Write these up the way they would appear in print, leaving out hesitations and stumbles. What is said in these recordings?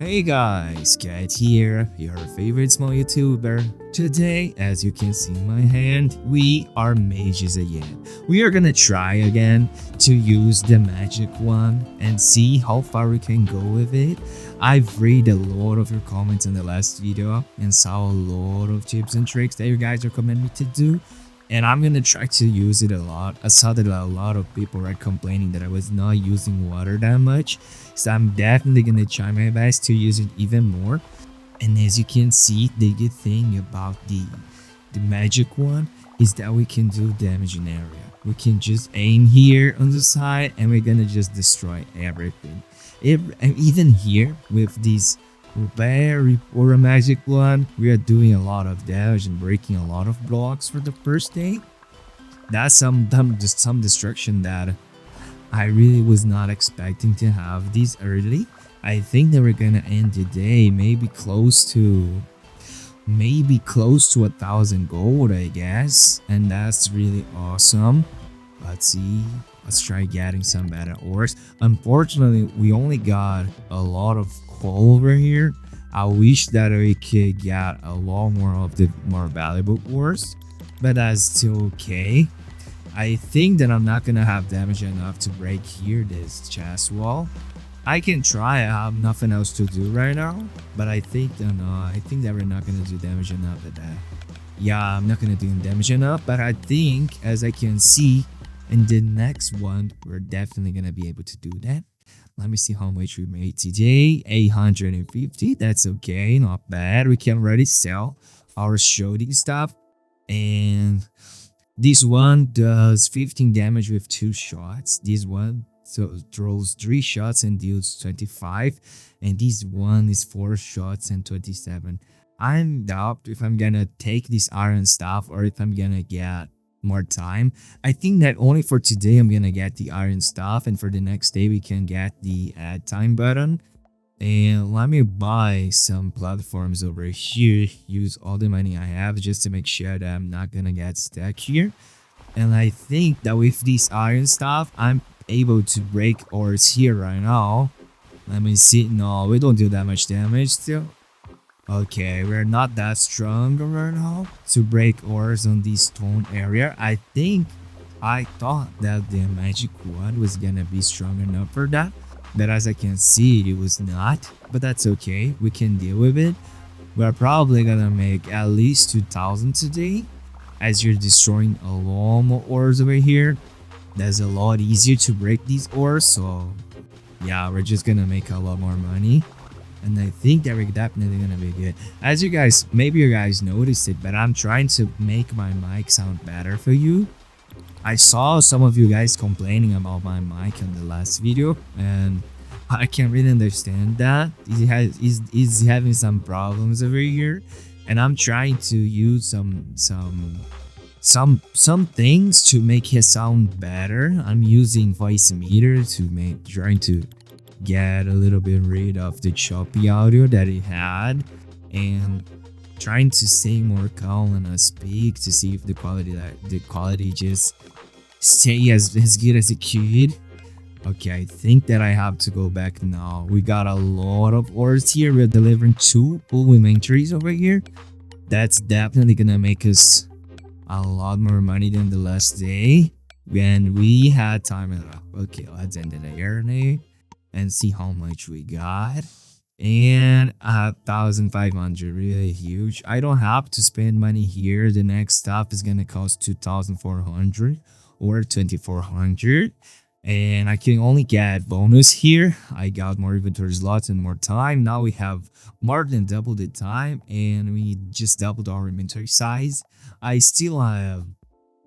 Hey guys, Cat here, your favorite small YouTuber. Today, as you can see in my hand, we are mages again. We are gonna try again to use the magic one and see how far we can go with it. I've read a lot of your comments in the last video and saw a lot of tips and tricks that you guys recommend me to do. And I'm gonna try to use it a lot. I saw that a lot of people were complaining that I was not using water that much, so I'm definitely gonna try my best to use it even more. And as you can see, the good thing about the magic one is that we can do damage in area. We can just aim here on the side and we're gonna just destroy everything. And even here with these very poor magic one, we are doing a lot of damage and breaking a lot of blocks for the first day. That's some destruction that I really was not expecting to have this early. I think that we're gonna end the day maybe close to 1,000 gold, I guess, and that's really awesome. Let's see. Let's try getting some better ores. Unfortunately, we only got a lot of coal over here. I wish that we could get a lot more of the more valuable ores, but that's still okay. I think that I'm not gonna have damage enough to break here this chest wall. I can try. I have nothing else to do right now, but I think that we're not gonna do damage enough at that. Yeah, I'm not gonna do damage enough, but I think, as I can see, in the next one, we're definitely gonna be able to do that. Let me see how much we made today. 850. That's okay, not bad. We can already sell our shooting stuff. And this one does 15 damage with 2 shots. This one throws 3 shots and deals 25. And this one is 4 shots and 27. I'm doubt if I'm gonna take this iron stuff or if I'm gonna get more time. I think that only for today I'm gonna get the iron stuff, and for the next day we can get the add time button. And let me buy some platforms over here, use all the money I have just to make sure that I'm not gonna get stuck here. And I think that with this iron stuff I'm able to break ores here right now. Let me see. No, we don't do that much damage still. Okay, we're not that strong right now to break ores on this stone area. I thought that the magic one was gonna be strong enough for that, but as I can see, it was not. But that's okay, we can deal with it. We're probably gonna make at least 2,000 today, as you're destroying a lot more ores over here. That's a lot easier to break these ores, so yeah, we're just gonna make a lot more money. And I think that we're definitely gonna be good. As you guys, maybe you guys noticed it, but I'm trying to make my mic sound better for you. I saw some of you guys complaining about my mic in the last video, and I can't really understand that. He's having some problems over here, and I'm trying to use some things to make his sound better. I'm using voice meter to trying to get a little bit rid of the choppy audio that it had, and trying to stay more calm when I speak to see if the quality just stay as good as it could. Okay, I think that I have to go back now. We got a lot of ores here. We're delivering 2 full inventories over here. That's definitely gonna make us a lot more money than the last day when we had time enough. Okay, let's end it there and see how much we got. And 1,500, really huge. I don't have to spend money here. The next stuff is gonna cost 2,400 or 2,400, and I can only get bonus here. I got more inventory slots and more time. Now we have more than double the time, and we just doubled our inventory size. I still have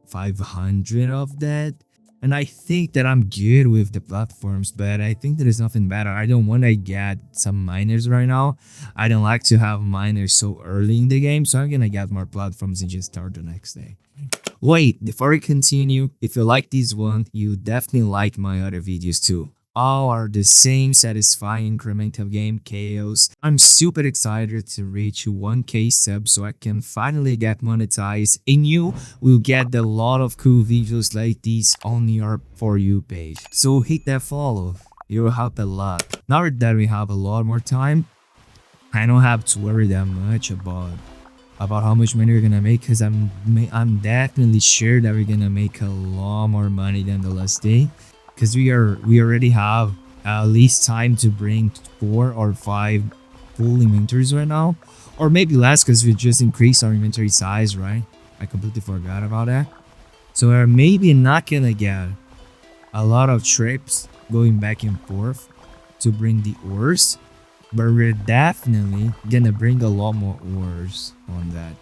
500 of that. And I think that I'm good with the platforms, but I think there is nothing better. I don't want to get some miners right now. I don't like to have miners so early in the game, so I'm gonna get more platforms and just start the next day. Wait, before we continue, if you like this one, you definitely like my other videos too. All are the same satisfying incremental game chaos. I'm super excited to reach 1k subs so I can finally get monetized, and you will get a lot of cool videos like these on your For You page. So hit that follow, it will help a lot. Now that we have a lot more time, I don't have to worry that much about how much money we're gonna make, because I'm definitely sure that we're gonna make a lot more money than the last day, because we already have at least time to bring 4 or 5 full inventories right now, or maybe less because we just increased our inventory size, right? I completely forgot about that. So we're maybe not gonna get a lot of trips going back and forth to bring the ores, but we're definitely gonna bring a lot more ores on that,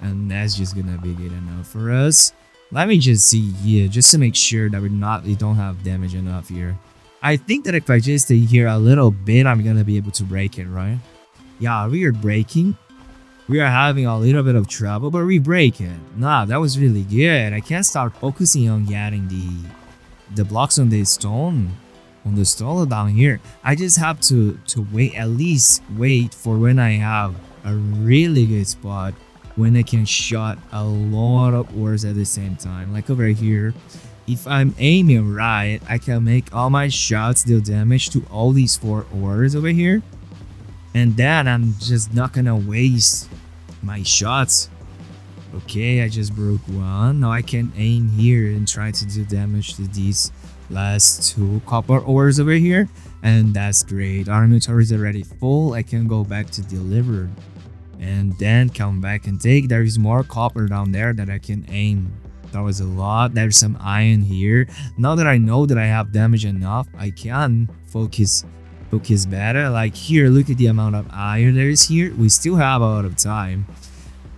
and that's just gonna be good enough for us. Let me just see here, just to make sure that we don't have damage enough here. I think that if I just stay here a little bit, I'm gonna be able to break it, right? Yeah, we are breaking. We are having a little bit of trouble, but we break it. Nah, that was really good. I can't start focusing on getting the blocks on the stone, on the stall down here. I just have to wait, at least wait for when I have a really good spot, when I can shot a lot of ores at the same time. Like over here, if I'm aiming right, I can make all my shots deal damage to all these 4 ores over here, and then I'm just not gonna waste my shots. Okay, I just broke one. Now I can aim here and try to do damage to these last 2 copper ores over here, and that's great. Our inventory is already full. I can go back to deliver and then come back and take. There is more copper down there that I can aim. That was a lot. There's some iron here. Now that I know that I have damage enough, I can focus better. Like here, look at the amount of iron there is here. We still have a lot of time,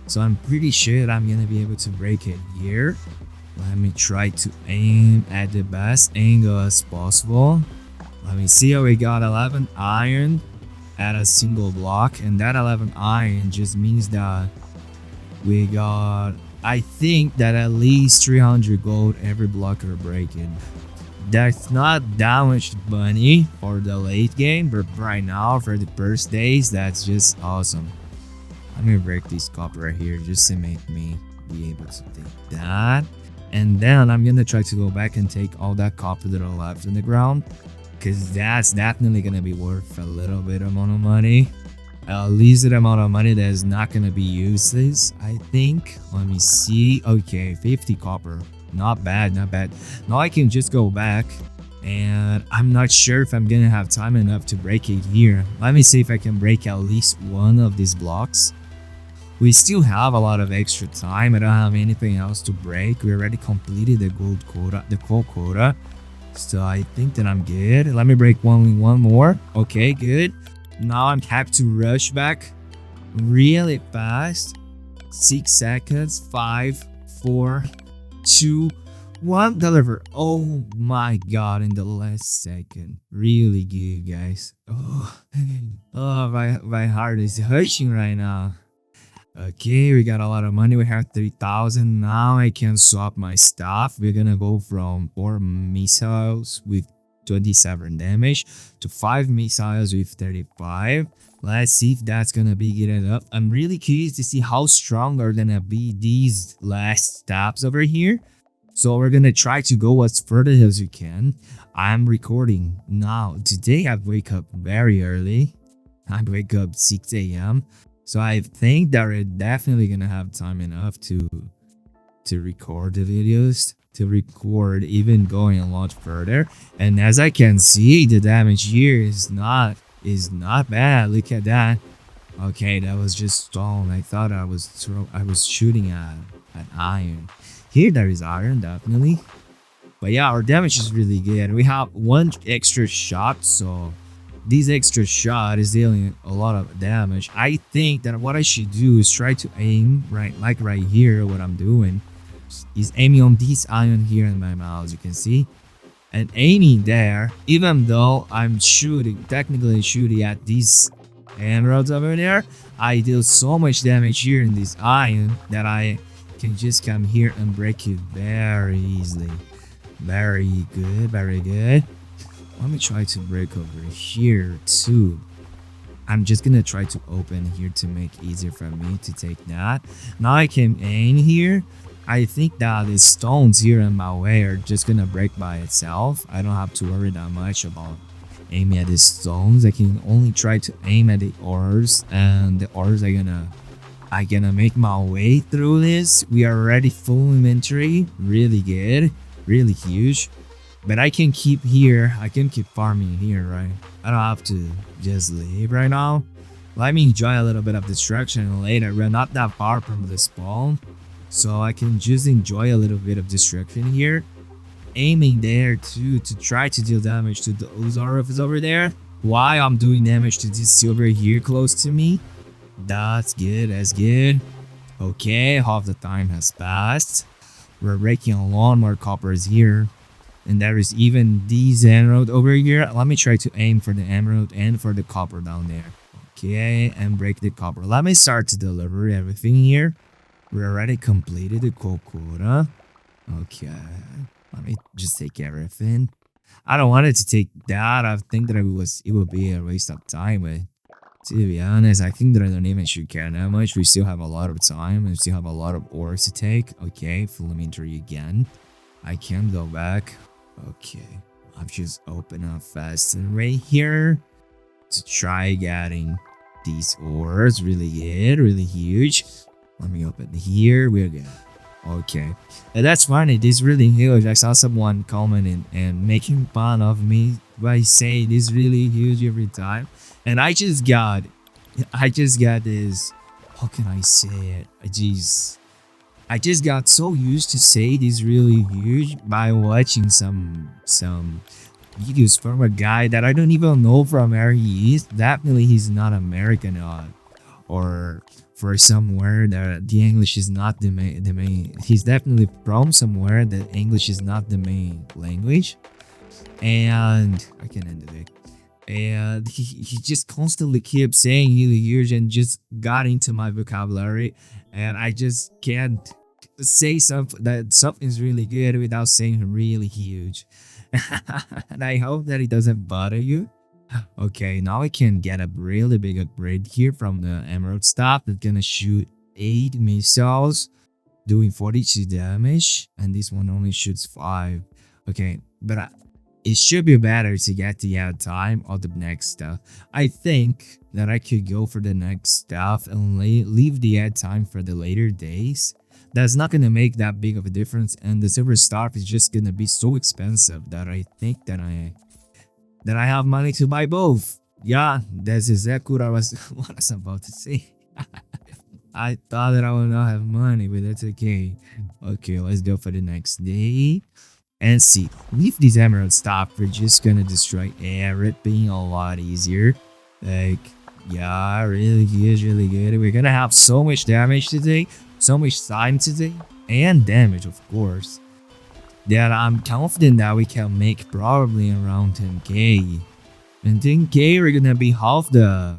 so I'm pretty sure that I'm gonna be able to break it here. Let me try to aim at the best angle as possible. Let me see how we got 11 iron at a single block, and that 11 iron just means that we got, I think that at least 300 gold every block we're breaking. That's not that much money for the late game, but right now for the first days, that's just awesome. Let me break this copper right here just to make me be able to take that. And then I'm gonna try to go back and take all that copper that I left in the ground, because that's definitely gonna be worth a little bit amount of money. At least the amount of money that is not gonna be useless, I think. Let me see. Okay, 50 copper. Not bad, not bad. Now I can just go back, and I'm not sure if I'm gonna have time enough to break it here. Let me see if I can break at least one of these blocks. We still have a lot of extra time. I don't have anything else to break. We already completed the gold quota, the gold quota. So I think that I'm good. Let me break one more. Okay, good. Now I'm happy to rush back really fast. 6 seconds. 5, 4, 2, 1. Deliver. Oh my god, in the last second. Really good, guys. Oh, my heart is hurting right now. Okay, we got a lot of money. We have 3,000. Now I can swap my stuff. We're gonna go from 4 missiles with 27 damage to 5 missiles with 35. Let's see if that's gonna be good enough. I'm really curious to see how strong are gonna be these last steps over here. So we're gonna try to go as further as we can. I'm recording now. Today I wake up very early. I wake up 6 a.m. So I think that we're definitely gonna have time enough to record the videos, to record even going a lot further. And as I can see, the damage here is not bad. Look at that. Okay, that was just stone. I thought I was shooting at iron. Here there is iron, definitely. But yeah, our damage is really good. We have 1 extra shot, so this extra shot is dealing a lot of damage. I think that what I should do is try to aim right here. What I'm doing is aiming on this iron here in my mouse, you can see, and aiming there, even though I'm technically shooting at these emeralds over there. I deal so much damage here in this iron that I can just come here and break it very easily. Very good, very good. Let me try to break over here too. I'm just gonna try to open here to make it easier for me to take that. Now I can aim here. I think that the stones here in my way are just gonna break by itself. I don't have to worry that much about aiming at the stones. I can only try to aim at the ores, and the ores are gonna make my way through this. We are already full inventory, really good, really huge. But I can keep here. I can keep farming here, right? I don't have to just leave right now. Let me enjoy a little bit of destruction later. We're not that far from the spawn, so I can just enjoy a little bit of destruction here. Aiming there too to try to deal damage to those orphans over there. While I'm doing damage to this silver here close to me. That's good, that's good. Okay, half the time has passed. We're breaking a lot more coppers here. And there is even these emerald over here. Let me try to aim for the emerald and for the copper down there. Okay, and break the copper. Let me start to deliver everything here. We already completed the quota. Okay, let me just take everything. I don't want it to take that. I think that it would be a waste of time, but to be honest, I think that I don't even should care that much. We still have a lot of time and we still have a lot of ores to take. Okay, full inventory again. I can go back. Okay, I've just opened up fast and right here to try getting these ores. Really good, really huge. Let me open here. We're good. Okay, and that's fine. It is really huge. I saw someone commenting and making fun of me by saying it is really huge every time. And I just got this. How can I say it? Jeez. I just got so used to say it is really huge by watching some videos from a guy that I don't even know from where he is. Definitely he's not American or for somewhere that the English is not the main. He's definitely from somewhere that English is not the main language. And I can end it. And he just constantly kept saying really huge and just got into my vocabulary, and I just can't say something's really good without saying really huge. And I hope that it doesn't bother you. Okay, now I can get a really big upgrade here from the emerald staff that's gonna shoot 8 missiles doing 42 damage, and this one only shoots 5. Okay, but it should be better to get the ad time or the next stuff. I think that I could go for the next stuff and leave the ad time for the later days. That's not gonna make that big of a difference, and the silver staff is just gonna be so expensive that I think that I have money to buy both. Yeah, that's exactly what I was about to say. I thought that I would not have money, but that's okay. Okay, let's go for the next day. And see, with this emerald staff, we're just gonna destroy everything a lot easier. Like, yeah, really good, really good. We're gonna have so much damage today, so much time today, and damage, of course, that I'm confident that we can make probably around 10k. And 10k, we're gonna be half the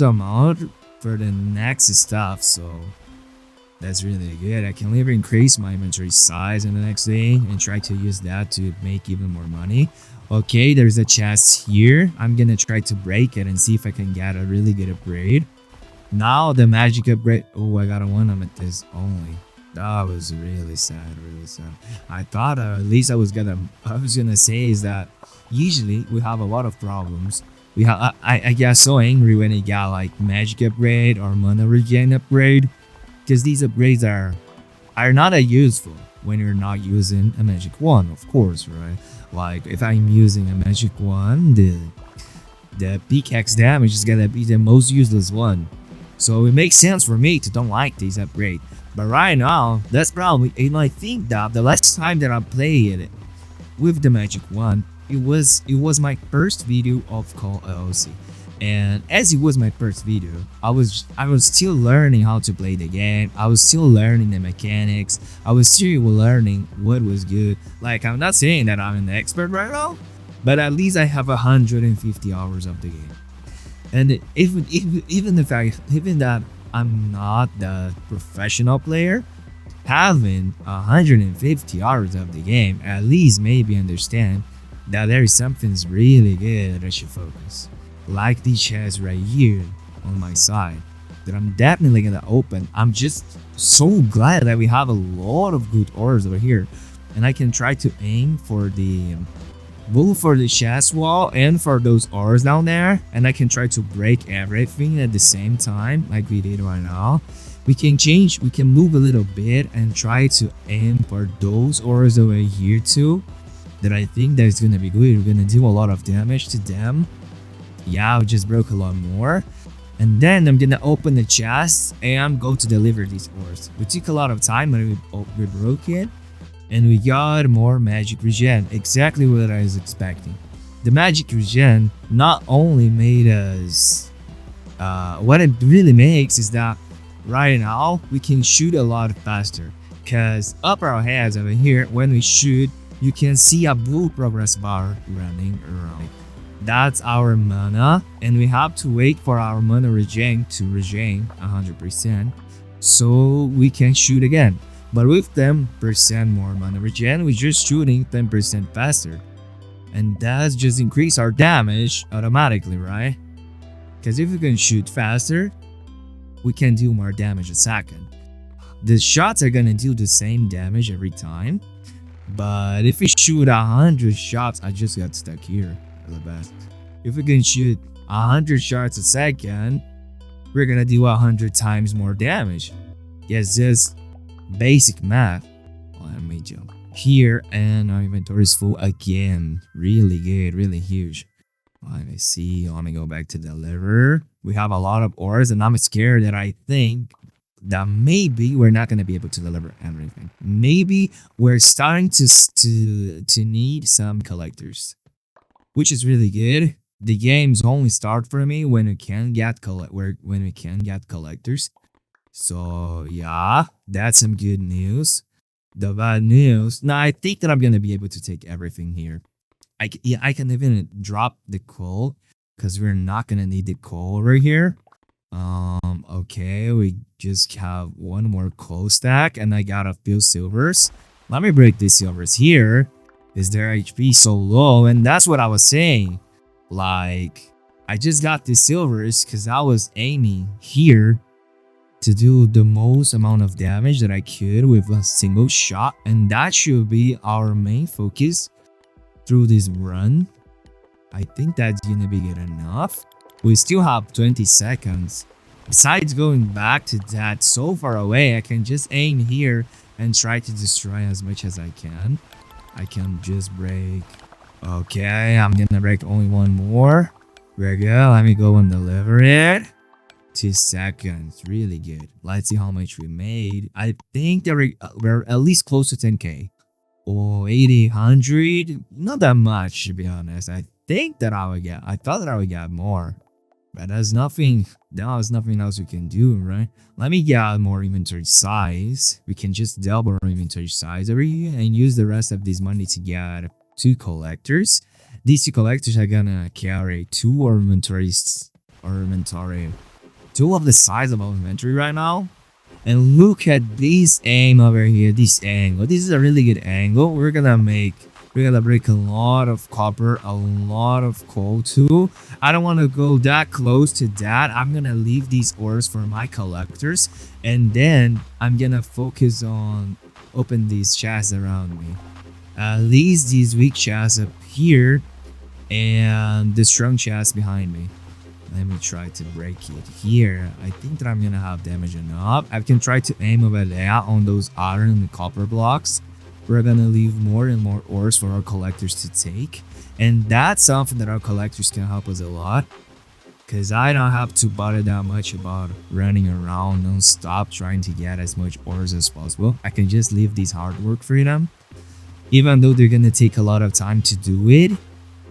amount for the next stuff. So that's really good. I can even increase my inventory size in the next day and try to use that to make even more money. Okay, there's a chest here. I'm gonna try to break it and see if I can get a really good upgrade. Now the magic upgrade. Oh, I got a 1 amethyst only. That was really sad, really sad. I thought at least I was gonna say is that usually we have a lot of problems. I get so angry when I got like magic upgrade or mana regen upgrade, because these upgrades are not that useful when you're not using a magic wand, of course, right? Like if I'm using a magic wand, the pickaxe damage is gonna be the most useless one. So it makes sense for me to don't like these upgrades. But right now, that's probably, and I think that the last time that I played it with the magic wand, it was my first video of called LLC. And as it was my first video, I was still learning how to play the game. I was still learning the mechanics. I was still learning what was good. Like, I'm not saying that I'm an expert right now, but at least I have 150 hours of the game. And even that I'm not the professional player, having 150 hours of the game at least made me understand that there is something really good that I should focus. Like the chest right here on my side that I'm definitely gonna open. I'm just so glad that we have a lot of good ores over here, and I can try to aim for the both for the chest wall and for those ores down there, and I can try to break everything at the same time like we did right now. We can move a little bit and try to aim for those ores over here too, that I think that's gonna be good. We're gonna do a lot of damage to them. Yeah, we just broke a lot more. And then I'm gonna open the chest and go to deliver these ores. We took a lot of time and we broke it. And we got more magic regen, exactly what I was expecting. The magic regen not only made us, what it really makes is that right now we can shoot a lot faster. Cause up our heads over here, when we shoot, you can see a blue progress bar running around. That's our mana, and we have to wait for our mana regen to regen 100%, so we can shoot again. But with 10% more mana regen, we're just shooting 10% faster. And that's just increase our damage automatically, right? Because if we can shoot faster, we can do more damage a second. The shots are gonna do the same damage every time. But if we shoot 100 shots, I just got stuck here for the best. If we can shoot 100 shots a second, we're gonna do 100 times more damage. Yes, just basic math. Let me jump here, and our inventory is full again. Really good, really huge. Let me see. Let me go back to deliver. We have a lot of ores, and I'm scared that I think that maybe we're not gonna be able to deliver everything. Maybe we're starting to need some collectors, which is really good. The games only start for me when we can get collectors. So yeah, that's some good news. The bad news, now I think that I'm gonna be able to take everything here. I can even drop the coal because we're not gonna need the coal over here. Okay, we just have one more coal stack, and I got a few silvers. Let me break these silvers here. Is their HP so low? And that's what I was saying. Like, I just got these silvers because I was aiming here to do the most amount of damage that I could with a single shot, and that should be our main focus through this run. I think that's gonna be good enough. We still have 20 seconds. Besides going back to that so far away, I can just aim here and try to destroy as much as I can. I can just break. Okay, I'm gonna break only one more. There we go. Let me go and deliver it. 2 seconds, really good. Let's see how much we made. I think that we're at least close to 10k. Oh, 80, 100, not that much to be honest. I thought that I would get more, but there's nothing else we can do, right? Let me get more inventory size. We can just double our inventory size over here and use the rest of this money to get 2 collectors. These 2 collectors are gonna carry 2 of the size of our inventory right now. And look at this aim over here, this angle. This is a really good angle. We're gonna break a lot of copper, a lot of coal too. I don't want to go that close to that. I'm gonna leave these ores for my collectors, and then I'm gonna focus on open these chests around me. At least these weak chests up here and the strong chest behind me. Let me try to break it here. I think that I'm gonna have damage enough. I can try to aim over there on those iron and copper blocks. We're gonna leave more and more ores for our collectors to take. And that's something that our collectors can help us a lot. Because I don't have to bother that much about running around non-stop trying to get as much ores as possible. I can just leave these hard work for them. Even though they're gonna take a lot of time to do it,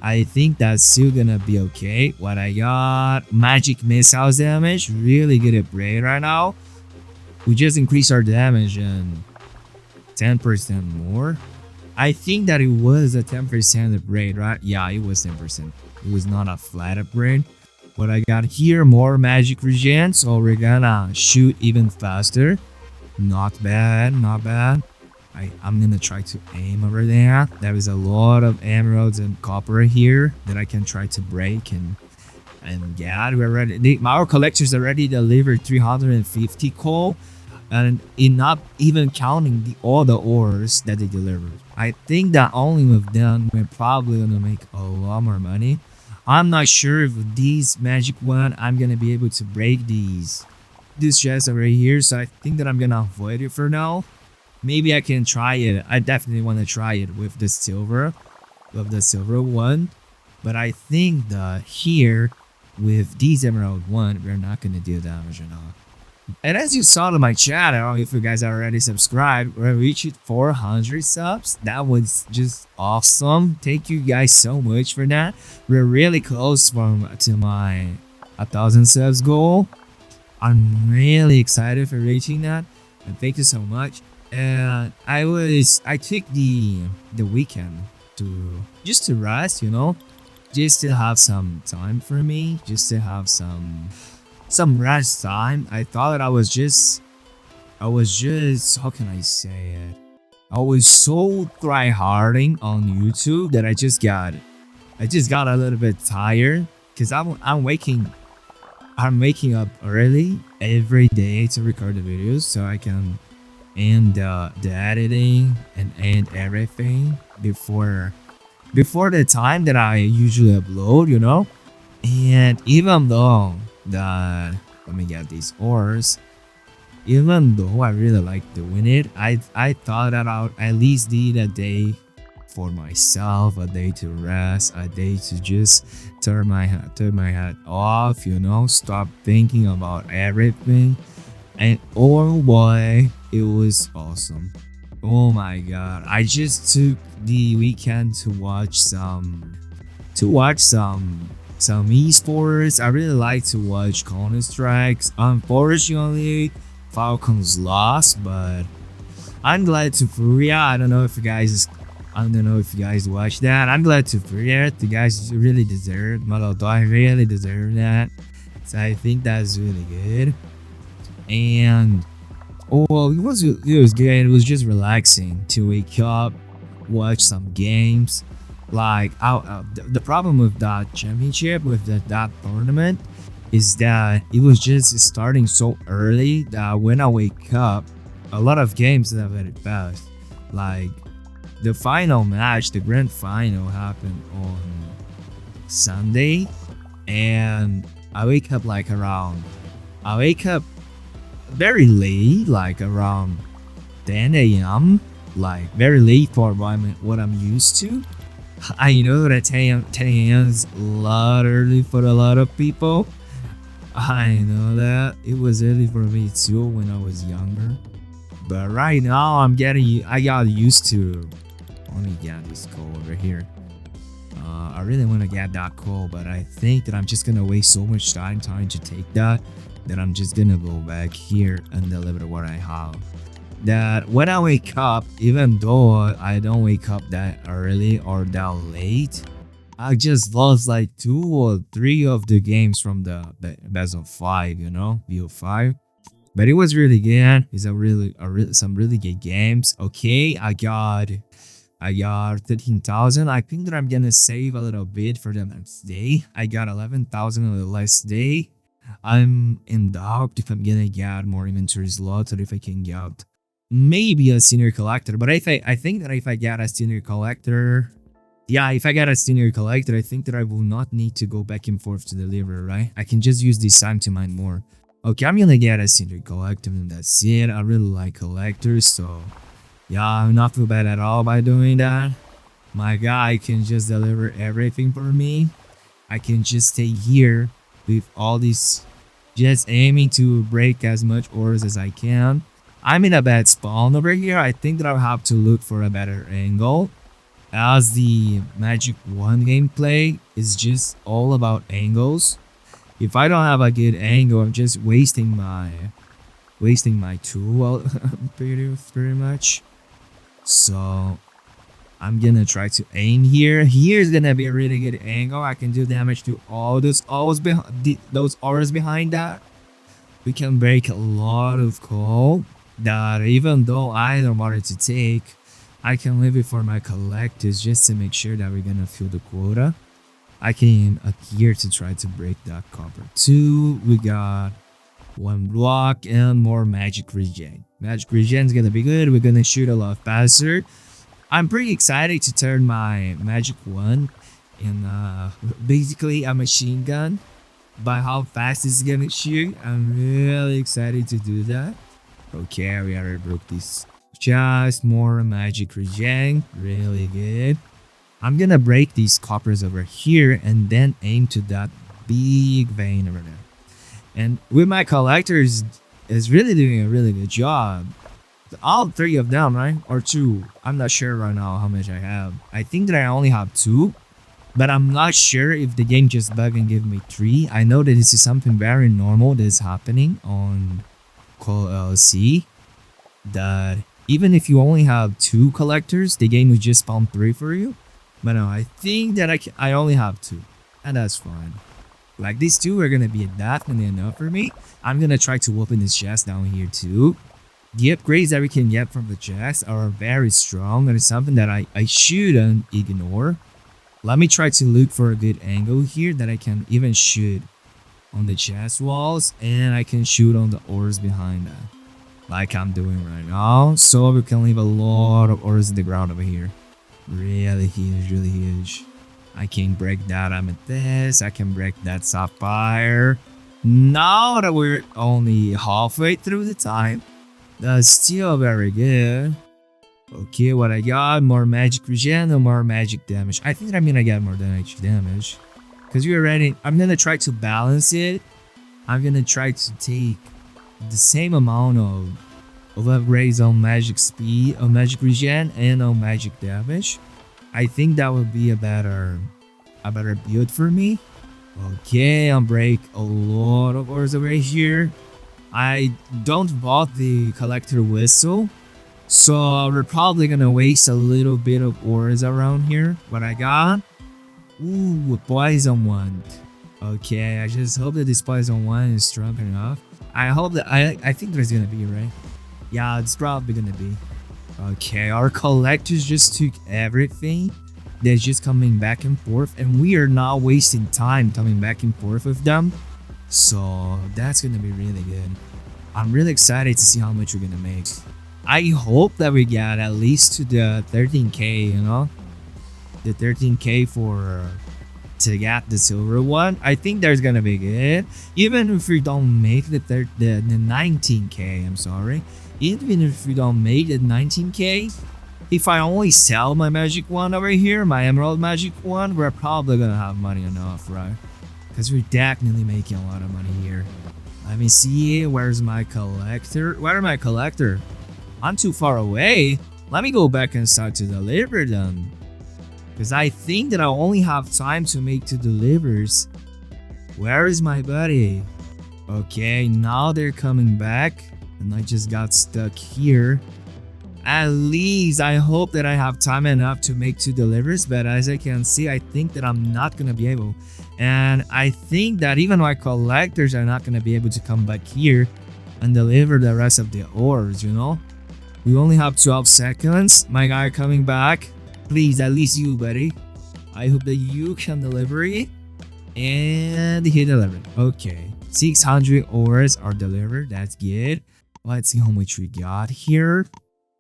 I think that's still gonna be okay. What I got, magic missiles damage, really good at braid right now. We just increased our damage and 10% more. I think that it was a 10% upgrade, right? Yeah, it was 10%. It was not a flat upgrade. What I got here, more magic regen, so we're gonna shoot even faster. Not bad, not bad. I'm gonna try to aim over there. There is a lot of emeralds and copper here that I can try to break and yeah, we're ready. Our collectors already delivered 350 coal. and in not even counting all the ores that they delivered. I think that only with them we're probably gonna make a lot more money. I'm not sure if with these magic one I'm gonna be able to break this chest over here, so I think that I'm gonna avoid it for now. Maybe I can try it. I definitely want to try it with the silver one, but I think that here with these emerald one we're not gonna do damage enough. And as you saw in my chat, I don't know if you guys are already subscribed, we reached 400 subs. That was just awesome. Thank you guys so much for that. We're really close to my 1,000 subs goal. I'm really excited for reaching that, and thank you so much. And I took the weekend to just to rest, just to have some time for me, just to have some rest time. I thought that I was just how can I say it? I was so tryharding on YouTube that I just got a little bit tired because I'm waking up early every day to record the videos so I can end the editing and end everything before the time that I usually upload. And even though that let me get these ores, even though I really like doing it, I thought that I would at least need a day for myself, a day to rest, a day to just turn my head off, stop thinking about everything. And oh boy, it was awesome. Oh my god, I just took the weekend to watch some esports. I really like to watch Counter-Strike. Unfortunately, Falcons lost, but I'm glad to Furia. I don't know if you guys watch that. I'm glad to Furia. The guys really deserve I really deserve that. So I think that's really good. And oh well, it was good. It was just relaxing to wake up, watch some games. Like the problem with that championship, with that tournament, is that it was just starting so early that when I wake up, a lot of games are very fast. Like the final match, the grand final, happened on Sunday, and I wake up very late, like around 10 a.m. Like very late for what I'm used to. I know that 10 a.m. is a lot early for a lot of people. I know that it was early for me too when I was younger. But right now I got used to. Let me get this call over here. I really want to get that call, but I think that I'm just gonna waste so much time trying to take that I'm just gonna go back here and deliver what I have. That when I wake up, even though I don't wake up that early or that late, I just lost like 2 or 3 of the games from the best of 5, BO5. But it was really good. It's some really good games. Okay, I got 13,000. I think that I'm gonna save a little bit for the next day. I got 11,000 on the last day. I'm in doubt if I'm gonna get more inventory slots or if I can get maybe a senior collector. But I think that if I get a senior collector, if I get a senior collector, I think that I will not need to go back and forth to deliver, right? I can just use this time to mine more. Okay, I'm gonna get a senior collector and that's it. I really like collectors, so yeah, I'm not feel bad at all by doing that. My guy can just deliver everything for me. I can just stay here with all these, just aiming to break as much ores as I can. I'm in a bad spawn over here. I think that I'll have to look for a better angle, as the Magic 1 gameplay is just all about angles. If I don't have a good angle, I'm just wasting my tool pretty much. So I'm gonna try to aim here. Here's gonna be a really good angle. I can do damage to all those auras behind that. We can break a lot of coal that even though I don't want it to take, I can leave it for my collectors just to make sure that we're gonna fill the quota. I came up here to try to break that copper too. We got One block and more magic regen. Magic regen is gonna be good. We're gonna shoot a lot faster. I'm pretty excited to turn my magic one in basically a machine gun. By how fast it's gonna shoot, I'm really excited to do that. Okay, we already broke this. Just more magic regen, really good. I'm gonna break these coppers over here and then aim to that big vein over there. And with my collectors, is really doing a really good job. All three of them, right? Or two. I'm not sure right now how much I have. I think that I only have two. But I'm not sure if the game just bugged and give me three. I know that this is something very normal that is happening on LLC. That even if you only have two collectors, the game will just spawn three for you. But no, I think that I only have two. And that's fine. Like these two are gonna be definitely enough for me. I'm gonna try to open this chest down here too. The upgrades that we can get from the chest are very strong, and it's something that I shouldn't ignore. Let me try to look for a good angle here that I can even shoot on the chest walls, and I can shoot on the ores behind that, like I'm doing right now. So we can leave a lot of ores in the ground over here. Really huge, really huge. I can break that amethyst. I can break that sapphire. Now that we're only halfway through the time, that's still very good. Okay, what I got? More magic regen or more magic damage? I think I'm gonna get more magic damage. Because we already... I'm gonna try to balance it. I'm gonna try to take the same amount of upgrades on magic speed, on magic regen, and on magic damage. I think that would be a better build for me. Okay, I'll break a lot of ores over here. I don't bought the collector whistle, so we're probably gonna waste a little bit of ores around here. What I got? Ooh, poison one. Okay, I just hope that this poison one is strong enough. I hope that I think there's gonna be, right? Yeah, it's probably gonna be. Okay, our collectors just took everything. They're just coming back and forth, and we are not wasting time coming back and forth with them. So that's gonna be really good. I'm really excited to see how much we're gonna make. I hope that we get at least to the 13k, you know, the 13k to get the silver one. I think there's gonna be good. Even if we don't make the 19k, I'm sorry. Even if we don't make the 19k, if I only sell my magic one over here, my emerald magic one, we're probably gonna have money enough, right? Because we're definitely making a lot of money here. Let me see, where's my collector? Where's my collector? I'm too far away. Let me go back and start to deliver them. Because I think that I only have time to make 2 delivers. Where is my buddy? Okay, now they're coming back. And I just got stuck here. At least I hope that I have time enough to make 2 delivers. But as I can see, I think that I'm not going to be able. And I think that even my collectors are not going to be able to come back here and deliver the rest of the ores, you know? We only have 12 seconds. My guy coming back. Please, at least you, buddy. I hope that you can deliver it. And he delivered. Okay. 600 ores are delivered. That's good. Let's see how much we got here.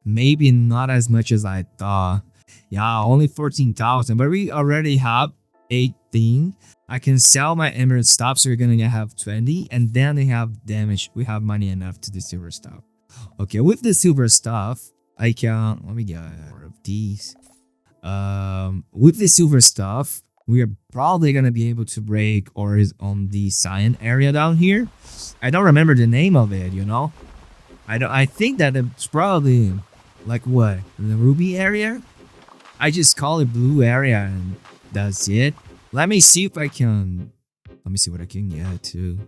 Maybe not as much as I thought. Yeah, only 14,000. But we already have 18. I can sell my emerald stuff, so we're gonna have 20. And then we have damage. We have money enough to the silver stuff. Okay, with the silver stuff, I can... Let me get more of these. With the silver stuff, we are probably gonna be able to break ores on the cyan area down here. I don't remember the name of it, you know. I think that it's probably like what, the ruby area. I just call it blue area, and that's it. Let me see if I can. Let me see what I can get too.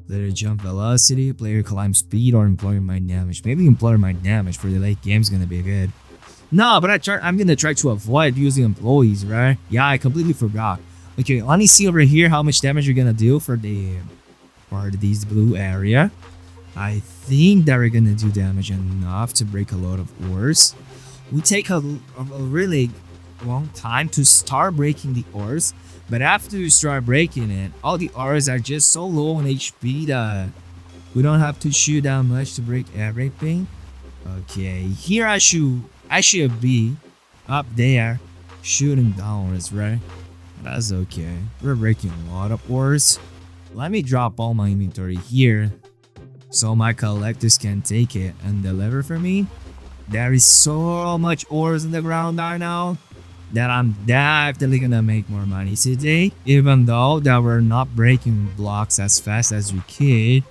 Player jump velocity, player climb speed, or employer mind damage. Maybe employer mind damage for the late game is gonna be good. No, but I'm gonna try to avoid using employees, right? Yeah, I completely forgot. Okay, let me see over here how much damage you're gonna do for this blue area. I think that we're gonna do damage enough to break a lot of ores. We take a really long time to start breaking the ores, but after you start breaking it, all the ores are just so low on HP that We don't have to shoot that much to break everything. Okay, here I should be up there shooting downwards, right? That's okay. We're breaking a lot of ores. Let me drop all my inventory here so my collectors can take it and deliver for me. There is so much ores in the ground right now that I'm definitely gonna make more money today. Even though that we're not breaking blocks as fast as we could,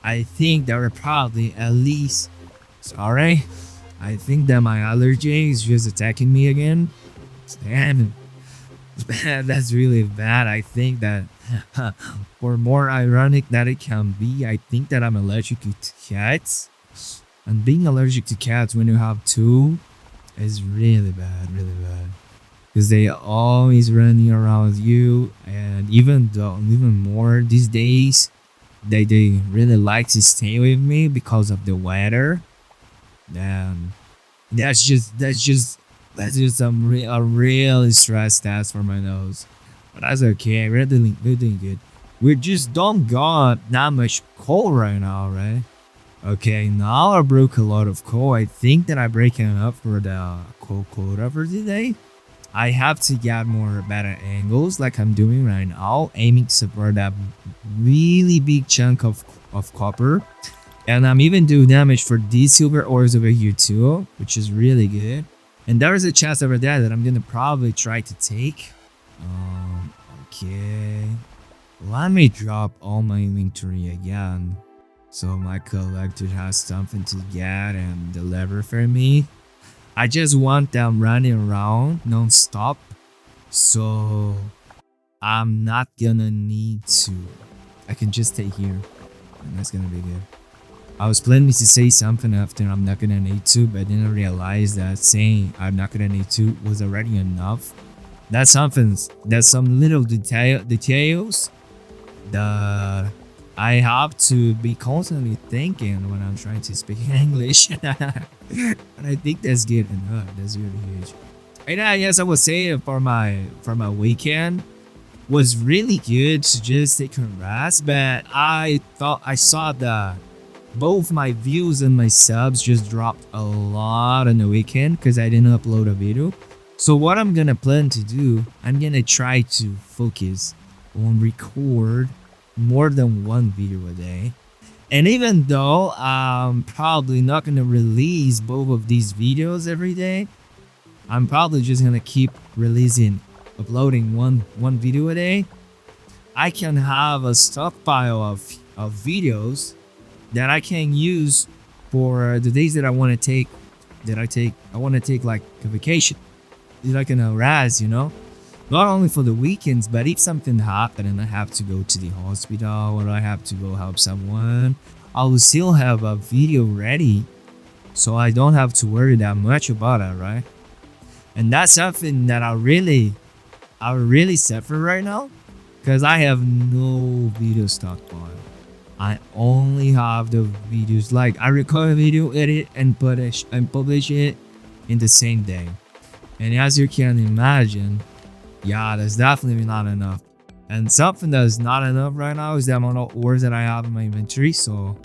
I think that we're probably at least... Sorry, I think that my allergy is just attacking me again. Damn it. That's really bad. I think that for more ironic that it can be, I think that I'm allergic to cats. And being allergic to cats when you have two is really bad, really bad. Because they always running around you, and even more these days, they really like to stay with me because of the weather. And that's just a real stress test for my nose. But that's okay. We're doing good. We just don't got that much coal right now, right? Okay, now I broke a lot of coal. I think that I'm breaking up for the coal quota for today. I have to get more better angles like I'm doing right now, aiming to support that really big chunk of copper. And I'm even doing damage for these silver ores over here too, which is really good. And there is a chest over there that I'm gonna probably try to take. Okay. Let me drop all my inventory again, so my collector has something to get and deliver for me. I just want them running around non-stop, so I'm not gonna need to. I can just stay here, and that's gonna be good. I was planning to say something after I'm not gonna need to, but then I realized that saying I'm not gonna need to was already enough. That's some little details that I have to be constantly thinking when I'm trying to speak English. And I think that's good enough. That's really huge. And yes, I would say for my weekend was really good to just take a rest, but I thought I saw that both my views and my subs just dropped a lot on the weekend because I didn't upload a video. So what I'm gonna plan to do, I'm gonna try to focus on record more than one video a day. And even though I'm probably not gonna release both of these videos every day, I'm probably just gonna keep uploading one video a day. I can have a stockpile of videos that I can use for the days that I want to take. I want to take like a vacation, like an Raz, you know. Not only for the weekends, but if something happened and I have to go to the hospital or I have to go help someone, I will still have a video ready, so I don't have to worry that much about it, right? And that's something that I really suffer right now, because I have no video stockpile. I only have the videos, like I record a video, edit and publish it in the same day. And as you can imagine, yeah, that's definitely not enough. And something that is not enough right now is the amount of ores that I have in my inventory. So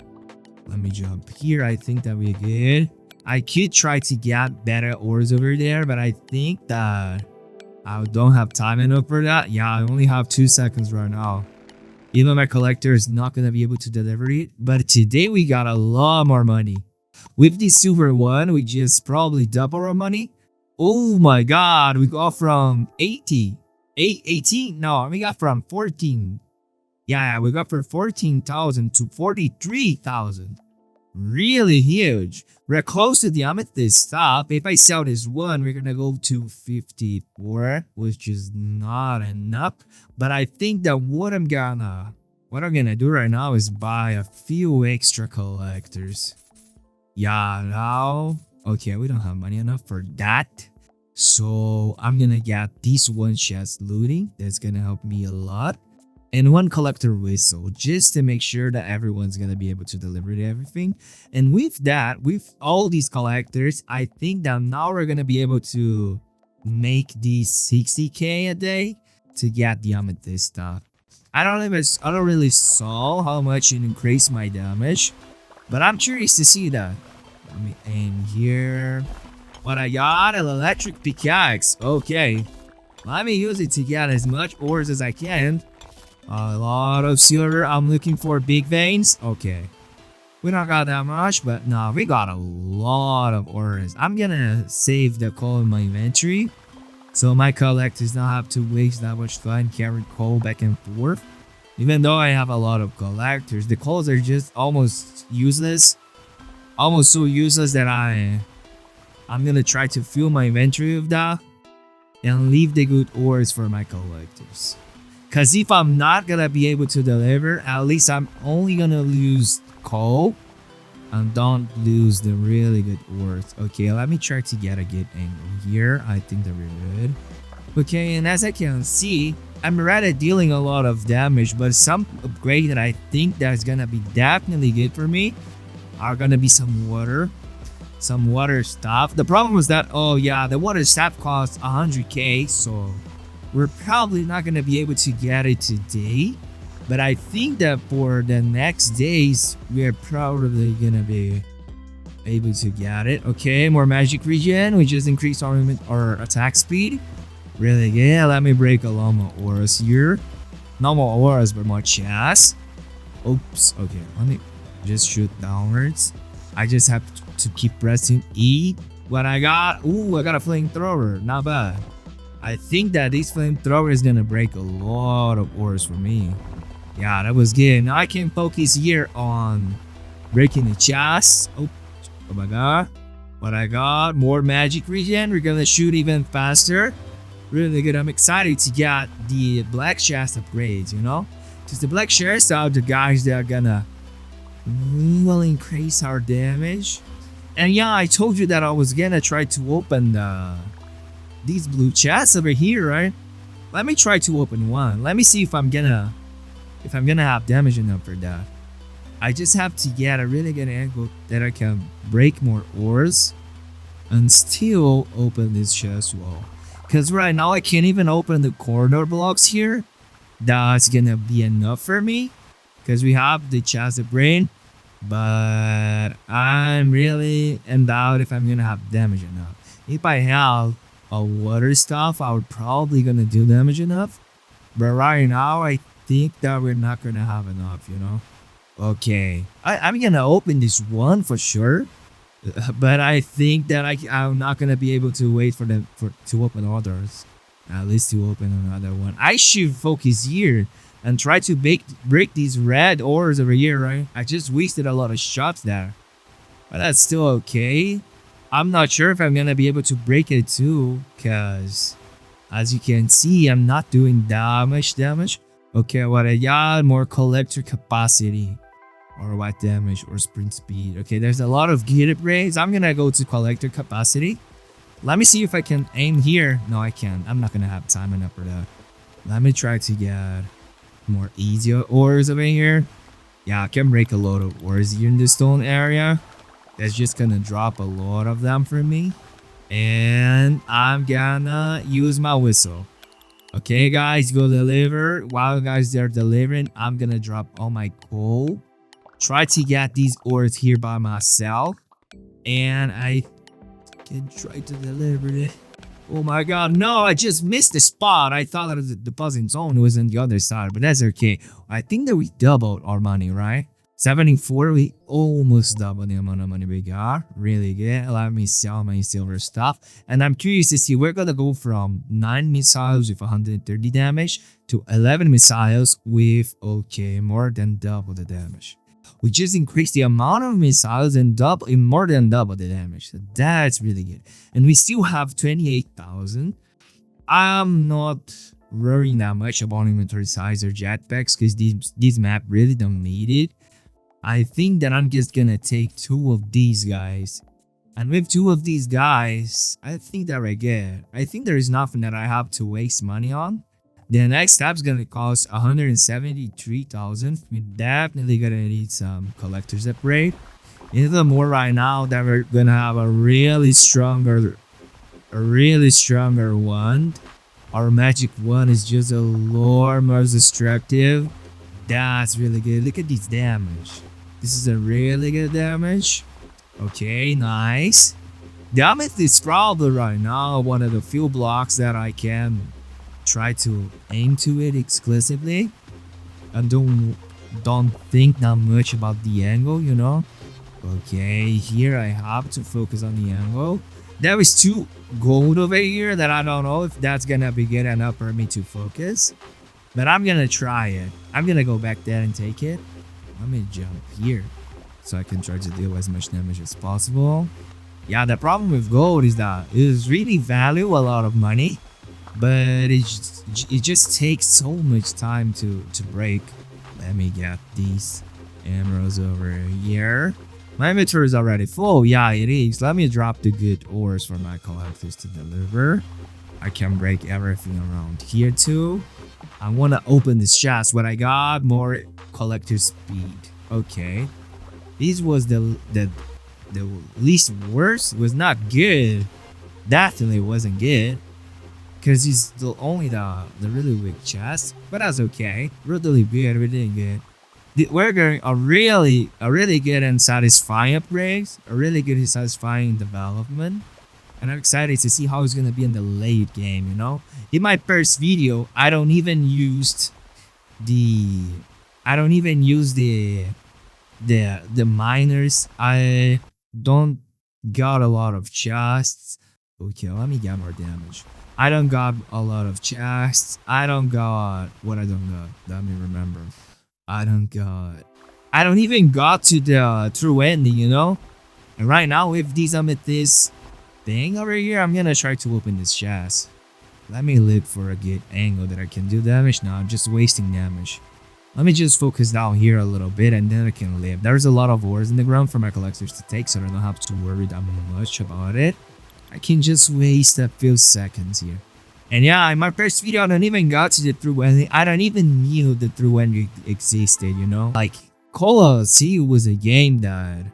let me jump here. I think that we're good. I could try to get better ores over there, but I think that I don't have time enough for that. Yeah, I only have 2 seconds right now. Even my collector is not going to be able to deliver it. But today we got a lot more money. With the silver one, we just probably double our money. Oh my god, we got from 18. No, we got from 14. Yeah, we got from 14,000 to 43,000. Really huge. We're close to the amethyst top. If I sell this one, we're gonna go to 54, which is not enough. But I think that what I'm gonna do right now is buy a few extra collectors. Yeah, now okay, we don't have money enough for that. So I'm gonna get this one chest looting. That's gonna help me a lot. And one collector whistle, just to make sure that everyone's gonna be able to deliver everything. And with that, with all these collectors, I think that now we're gonna be able to make these 60k a day to get the amethyst stuff. I don't really saw how much it increased my damage, but I'm curious to see that. Let me aim here. What I got? An electric pickaxe. Okay. Let me use it to get as much ores as I can. A lot of silver. I'm looking for big veins. Okay. We don't got that much, but no, we got a lot of ores. I'm gonna save the coal in my inventory, so my collectors don't have to waste that much time carrying coal back and forth. Even though I have a lot of collectors, the coals are just almost useless. Almost so useless that I'm gonna try to fill my inventory with that and leave the good ores for my collectors. Cause if I'm not gonna be able to deliver, at least I'm only gonna lose coal and don't lose the really good ores. Okay, let me try to get a good angle here. I think that we're good. Okay, and as I can see, I'm already dealing a lot of damage, but some upgrade that I think that's gonna be definitely good for me are gonna be some water stuff. The problem was that, oh yeah, the water stuff costs 100k, so we're probably not gonna be able to get it today. But I think that for the next days, we're probably gonna be able to get it. Okay, more magic regen. We just increased our attack speed. Really good. Let me break a lot more auras here. Not more auras, but more chest. Oops. Okay, let me just shoot downwards. I just have to keep pressing E. What I got? Ooh, I got a flamethrower. Not bad. I think that this flamethrower is gonna break a lot of auras for me. Yeah, that was good. Now I can focus here on breaking the chest. Oh my god. What I got? More magic regen. We're gonna shoot even faster. Really good. I'm excited to get the black chest upgrades, you know? Because the black chests are the guys that are gonna really increase our damage. And yeah, I told you that I was gonna try to open these blue chests over here, right? Let me try to open one. Let me see if I'm gonna have damage enough for that. I just have to get a really good angle that I can break more ores and still open this chest wall. Because right now I can't even open the corner blocks here. That's gonna be enough for me. Because we have the chest of brain. But I'm really in doubt if I'm gonna have damage enough. If I have a water stuff, I would probably gonna do damage enough. But right now I think that we're not gonna have enough, you know? Okay. I'm gonna open this one for sure. But I think that I'm not gonna be able to wait for them to open others. At least to open another one. I should focus here and try to break these red ores over here, right? I just wasted a lot of shots there. But that's still okay. I'm not sure if I'm gonna be able to break it too, because as you can see, I'm not doing that much damage. Okay, what I got? More collector capacity. Or what damage or sprint speed. Okay, there's a lot of gear upgrades. I'm gonna go to collector capacity. Let me see if I can aim here. No, I can't. I'm not gonna have time enough for that. Let me try to get more easier ores over here. Yeah, I can break a lot of ores here in the stone area. That's just gonna drop a lot of them for me. And I'm gonna use my whistle. Okay, guys, go deliver. While guys they're delivering, I'm gonna drop all my coal. Try to get these ores here by myself, and I can try to deliver it. Oh my god, no, I just missed the spot. I thought that the deposit zone was on the other side, but that's okay. I think that we doubled our money, right? 74, we almost doubled the amount of money we got. Really good. Let me sell my silver stuff. And I'm curious to see, we're gonna go from 9 missiles with 130 damage to 11 missiles with, okay, more than double the damage. We just increased the amount of missiles and more than double the damage. So that's really good. And we still have 28,000. I'm not worrying that much about inventory size or jetpacks because these map really don't need it. I think that I'm just gonna take 2 of these guys. And with 2 of these guys, I think that we're good. I think there is nothing that I have to waste money on. The next step is gonna cost 173,000. We're definitely gonna need some collector's upgrade. Even more right now that we're gonna have a really stronger wand. Our magic one is just a lot more destructive. That's really good. Look at this damage. This is a really good damage. Okay, nice. Damage is probably right now one of the few blocks that I can try to aim to it exclusively. And don't think that much about the angle, you know. Okay, here I have to focus on the angle. There is 2 gold over here that I don't know if that's gonna be good enough for me to focus. But I'm gonna try it. I'm gonna go back there and take it. Let me jump here so I can try to deal as much damage as possible. Yeah, the problem with gold is that it really value a lot of money, but it just takes so much time to break. Let me get these emeralds over here. My inventory is already full. Yeah, it is. Let me drop the good ores for my collectors to deliver. I can break everything around here too. I want to open this chest, but I got more collector speed. Okay, this was the least worst. It was not good. Definitely wasn't good, because it's the only the really weak chest. But that's okay. We're really good. We're doing good. We're getting a really good and satisfying upgrades, a really good and satisfying development, and I'm excited to see how it's gonna be in the late game. You know, in my first video, I don't even use the miners. I don't got a lot of chests. Okay, let me get more damage. I don't got a lot of chests. I don't got what I don't got. Let me remember. I don't even got to the true ending, you know? And right now with this amethyst thing over here, I'm gonna try to open this chest. Let me look for a good angle that I can do damage. Now I'm just wasting damage. Let me just focus down here a little bit and then I can live. There's a lot of ores in the ground for my collectors to take, so I don't have to worry that much about it. I can just waste a few seconds here. And yeah, in my first video, I don't even got to the true ending. I don't even knew the true ending existed, you know? Like, LLC was a game that...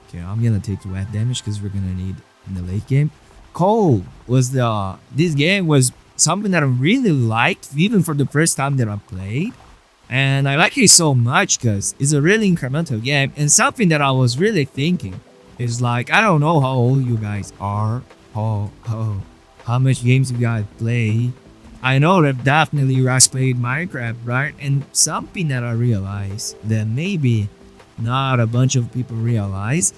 Okay, I'm gonna take the wet damage because we're gonna need in the late game. Cole was this game was something that I really liked, even for the first time that I played. And I like it so much because it's a really incremental game. And something that I was really thinking is like, I don't know how old you guys are, how much games you guys play. I know that definitely you guys played Minecraft, right? And something that I realized that maybe not a bunch of people realize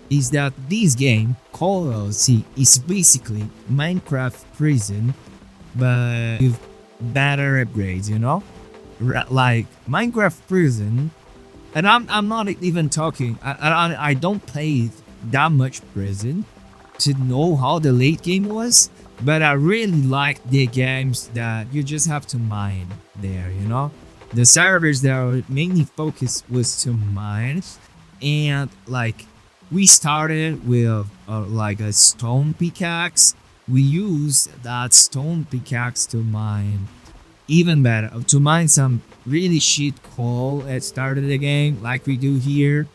is that this game, called LLC, is basically Minecraft Prison, but with better upgrades, you know? Like Minecraft Prison, and I'm not even talking, I don't play that much Prison to know how the late game was, but I really like the games that you just have to mine there, you know? The servers that are mainly focused was to mine, and like we started with like a stone pickaxe. We used that stone pickaxe to mine even better, to mine some really shit coal at start of the game like we do here.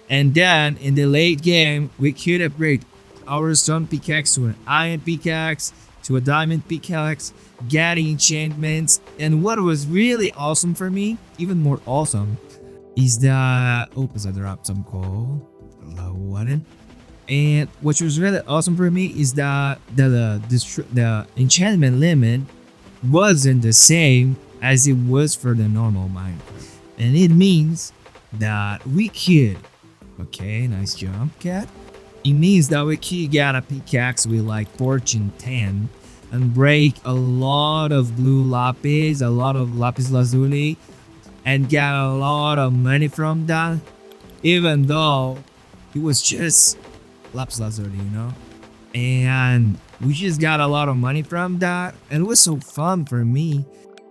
And then in the late game, we could upgrade our stone pickaxe to an iron pickaxe, to a diamond pickaxe, getting enchantments. And what was really awesome for me, even more awesome, is that... Oops, I dropped some coal. Low one. And what was really awesome for me is that the enchantment limit wasn't the same as it was for the normal Minecraft. And it means that we could... Okay, nice jump, cat. It means that we could get a pickaxe with like fortune 10 and break a lot of blue lapis, a lot of lapis lazuli, and get a lot of money from that, even though it was just lapis lazuli, you know? And we just got a lot of money from that, and it was so fun for me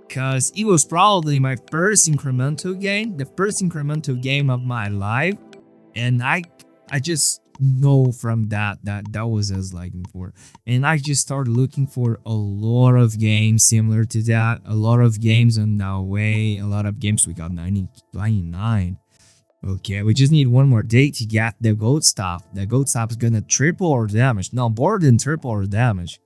because it was probably my first incremental game, the first incremental game of my life. And I just know from that was as like before, and I just started looking for a lot of games similar to that, a lot of games on that way, a lot of games. We got 99. Okay, we just need one more day to get the gold staff. The gold staff is gonna triple our damage, no, more than triple our damage.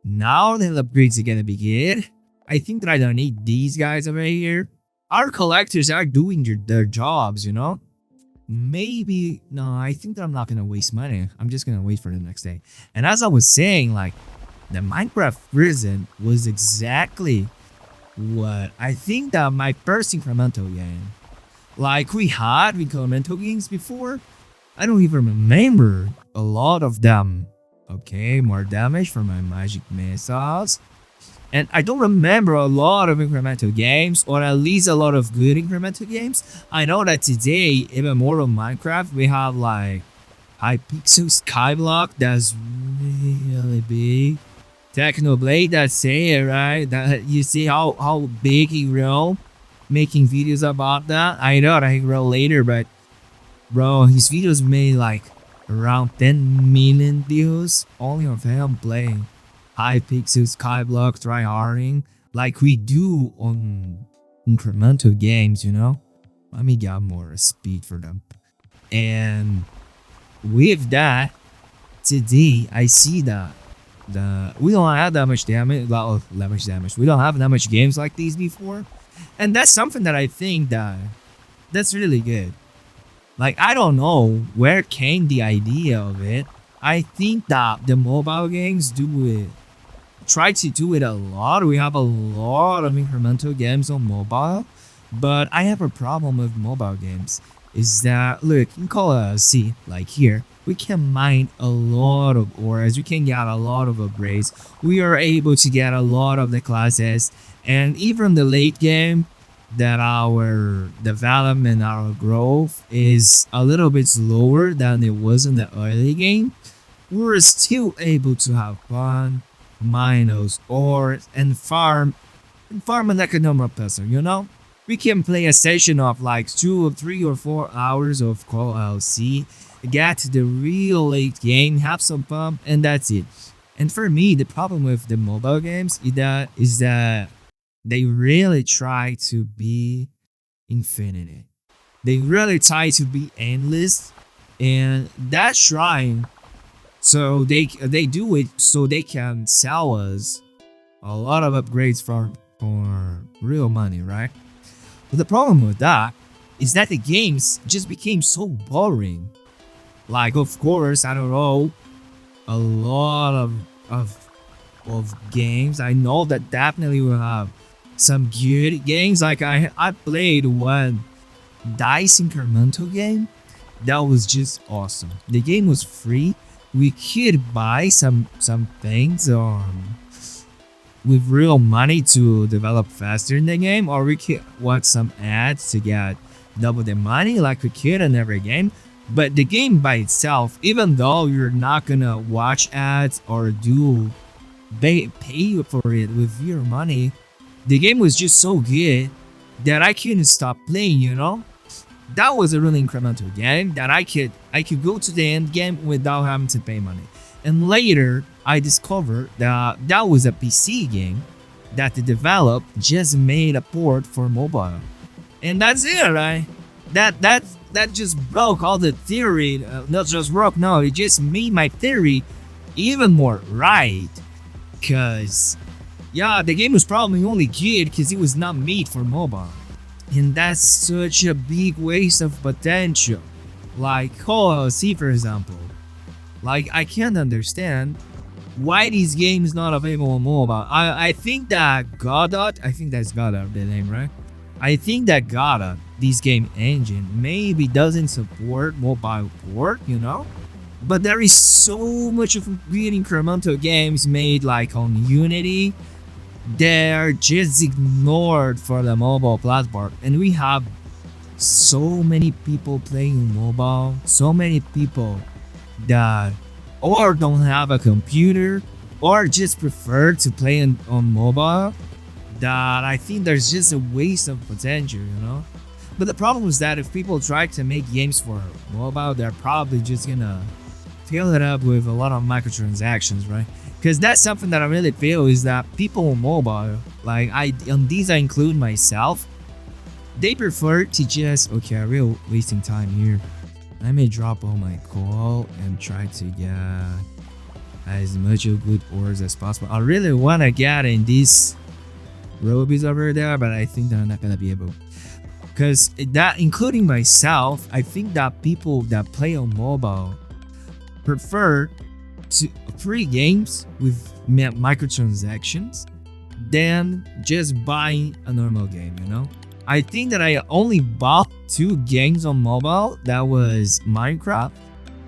Now the upgrades are gonna begin. I think that I don't need these guys over here. Our collectors are doing their jobs, you know? Maybe, no, I think that I'm not gonna waste money. I'm just gonna wait for the next day. And as I was saying, like, the Minecraft prison was exactly what I think that my first incremental game. Like, we had incremental games before. I don't even remember a lot of them. Okay, more damage for my magic missiles. And I don't remember a lot of incremental games, or at least a lot of good incremental games. I know that today, even more of Minecraft, we have like Hypixel Skyblock that's really big. Technoblade, that's it, right? That you see how big he grew, making videos about that. I know that he grew later, but bro, his videos made like around 10 million views only of him playing Hypixel Skyblock tryharding like we do on incremental games, you know? Let me get more speed for them. And with that, today I see that we don't have that much damage, well, that much damage. We don't have that much games like these before, and that's something that I think that's really good. Like, I don't know where came the idea of it. I think that the mobile games try to do it a lot. We have a lot of incremental games on mobile, but I have a problem with mobile games. Is that, look, in Call of LLC, like here, we can mine a lot of ores, we can get a lot of upgrades, we are able to get a lot of the classes, and even the late game, that our development, our growth is a little bit slower than it was in the early game, we're still able to have fun, mine those ores, and farm an economic person, you know? We can play a session of like 2 or 3 or 4 hours of Call LLC, get to the real late game, have some fun, and that's it. And for me, the problem with the mobile games is that they really try to be infinity. They really try to be endless, and that's trying. So they do it so they can sell us a lot of upgrades for real money, right? But the problem with that is that the games just became so boring. Like, of course, I don't know, a lot of games. I know that definitely will have some good games. Like I played one Dice incremental game that was just awesome. The game was free. We could buy some things with real money to develop faster in the game, or we could watch some ads to get double the money like we could in every game. But the game by itself, even though you're not gonna watch ads or pay for it with your money, the game was just so good that I couldn't stop playing, you know? That was a really incremental game that I could go to the end game without having to pay money. And later, I discovered that that was a PC game that the developer just made a port for mobile. And that's it, right? That just broke all the theory. Not just broke, no, it just made my theory even more right. Cause, yeah, the game was probably only good because it was not made for mobile. And that's such a big waste of potential. Like Call of Duty, for example. Like, I can't understand why these games not available on mobile. I think that Godot, I think that's Godot the name, right? I think that Godot, this game engine, maybe doesn't support mobile port, you know? But there is so much of good incremental games made like on Unity. They're just ignored for the mobile platform. And we have so many people playing mobile, so many people that or don't have a computer or just prefer to play on mobile, that I think there's just a waste of potential, you know? But the problem is that if people try to make games for mobile, they're probably just gonna fill it up with a lot of microtransactions, right? Because that's something that I really feel is that people on mobile, like on these I include myself, they prefer to just, okay, I'm really wasting time here. I may drop all my coal and try to get as much of good ores as possible. I really want to get in these rubies over there, but I think that I'm not gonna be able, because that, including myself, I think that people that play on mobile prefer to free games with microtransactions than just buying a normal game, you know? I think that I only bought 2 games on mobile. That was Minecraft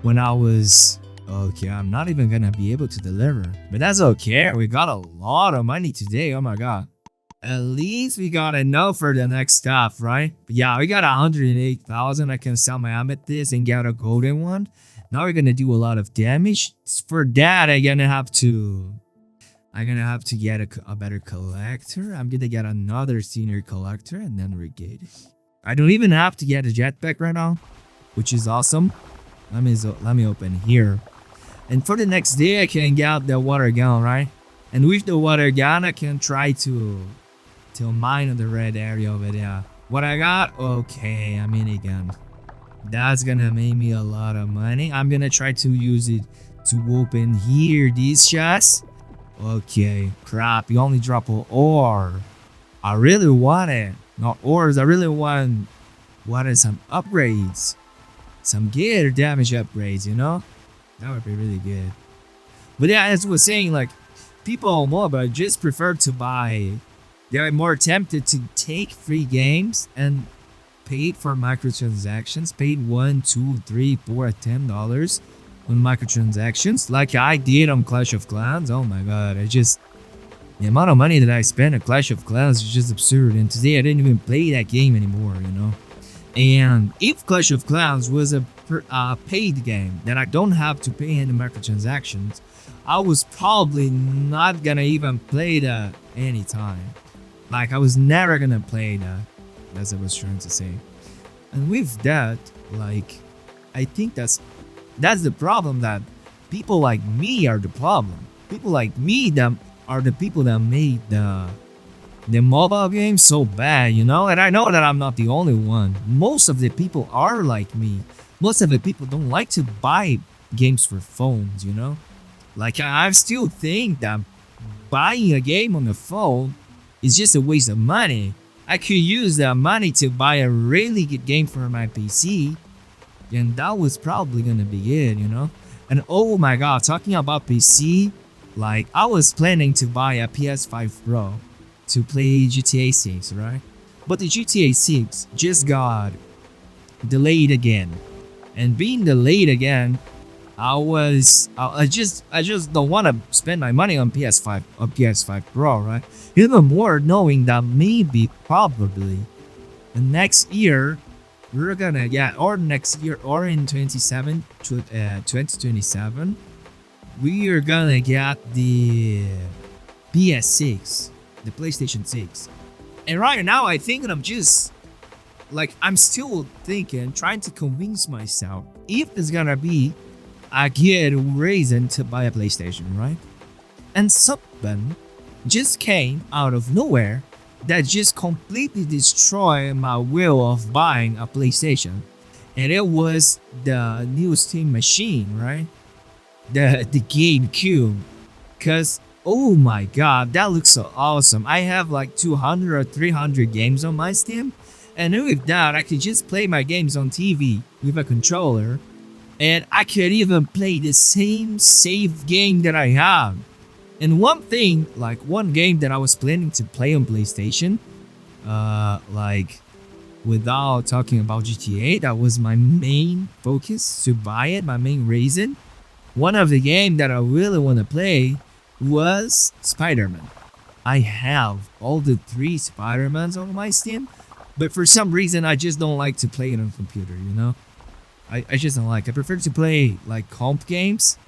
when I was, okay, I'm not even gonna be able to deliver, but that's okay. We got a lot of money today. Oh my god. At least we got enough for the next stuff, right? But yeah, we got 108,000. I can sell my amethyst and get a golden one. Now we're gonna do a lot of damage. For that, I'm gonna have to get a better collector. I'm gonna get another senior collector and then regate. I don't even have to get a jetpack right now, which is awesome. Let me open here. And for the next day, I can get the water gun, right? And with the water gun, I can try to mine the red area over there. What I got? Okay, a minigun. That's gonna make me a lot of money. I'm gonna try to use it to open here these chests. Okay, crap, you only drop an ore. I really want it. Not ores, I really want some upgrades. Some gear damage upgrades, you know? That would be really good. But yeah, as I was saying, like, people on mobile just prefer to buy. They're more tempted to take free games and paid for microtransactions, paid $1, $2, $3, $4, $10 on microtransactions, like I did on Clash of Clans. Oh my god, the amount of money that I spent on Clash of Clans is just absurd. And today I didn't even play that game anymore, you know. And if Clash of Clans was a paid game that I don't have to pay any microtransactions, I was probably not gonna even play that anytime. Like, I was never gonna play that, as I was trying to say. And with that, like, I think that's the problem, that people like me are the problem. People like me that are the people that made the mobile game so bad, you know? And I know that I'm not the only one. Most of the people are like me. Most of the people don't like to buy games for phones, you know? Like, I still think that buying a game on the phone is just a waste of money. I could use that money to buy a really good game for my PC, and that was probably gonna be it, you know? And oh my god, talking about PC, like, I was planning to buy a PS5 Pro to play GTA 6, right? But the GTA 6 just got delayed again. And being delayed again, I just don't want to spend my money on PS5 Pro, right? Even more knowing that maybe, probably, the next year we're gonna get, or next year, or in 2027, we are gonna get the PS6, the PlayStation 6. And right now I think that I'm just like, I'm still thinking, trying to convince myself if it's gonna be a good reason to buy a PlayStation, right? And something just came out of nowhere that just completely destroyed my will of buying a PlayStation. And it was the new Steam machine, right? The GameCube. Cause oh my god, that looks so awesome. I have like 200 or 300 games on my Steam. And with that, I could just play my games on TV with a controller. And I could even play the same save game that I have. And one thing, like one game that I was planning to play on PlayStation, like, without talking about GTA, that was my main focus to buy it, my main reason. One of the games that I really want to play was Spider-Man. I have all the 3 Spider-Mans on my Steam, but for some reason I just don't like to play it on computer, you know? I just don't like. I prefer to play like comp games,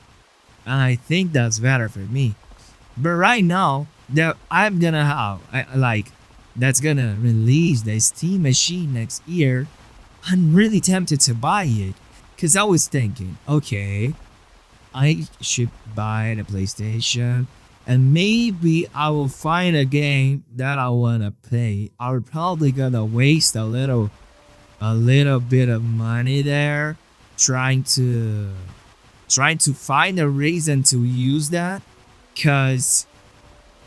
and I think that's better for me. But right now that I'm gonna have, that's gonna release the Steam machine next year, I'm really tempted to buy it. Cause I was thinking, okay, I should buy the PlayStation, and maybe I will find a game that I wanna play. I'm probably gonna waste a little bit of money there, trying to trying to find a reason to use that. Cause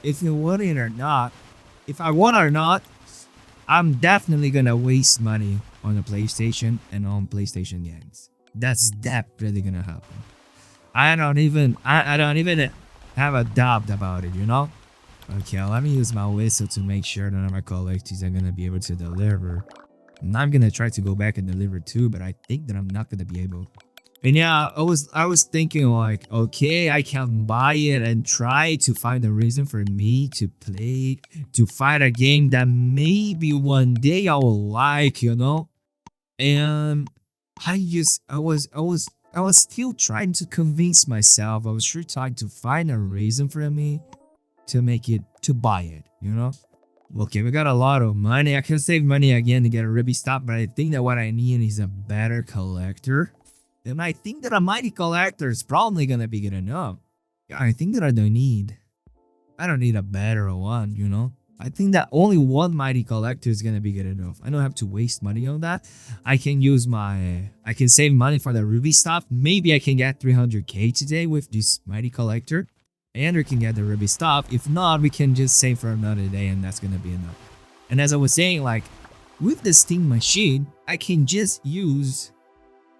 if you want it or not, if I want or not, I'm definitely gonna waste money on a PlayStation and on PlayStation games. That's definitely gonna happen. I don't even have a doubt about it, you know? Okay, let me use my whistle to make sure that my collectors are gonna be able to deliver. And I'm gonna try to go back and deliver too, but I think that I'm not gonna be able. And yeah, I was thinking like, okay, I can buy it and try to find a reason for me to play, to fight a game that maybe one day I will like, you know? And I was still trying to convince myself. I was sure trying to find a reason for me to make it, to buy it, you know? Okay, we got a lot of money. I can save money again to get a ruby stop, but I think that what I need is a better collector. And I think that a mighty collector is probably gonna be good enough. Yeah, I think that I don't need a better one, you know? I think that only one mighty collector is gonna be good enough. I don't have to waste money on that. I can save money for the ruby stuff. Maybe I can get 300k today with this mighty collector. And we can get the ruby stuff. If not, we can just save for another day and that's gonna be enough. And as I was saying, like, with the Steam machine, I can just use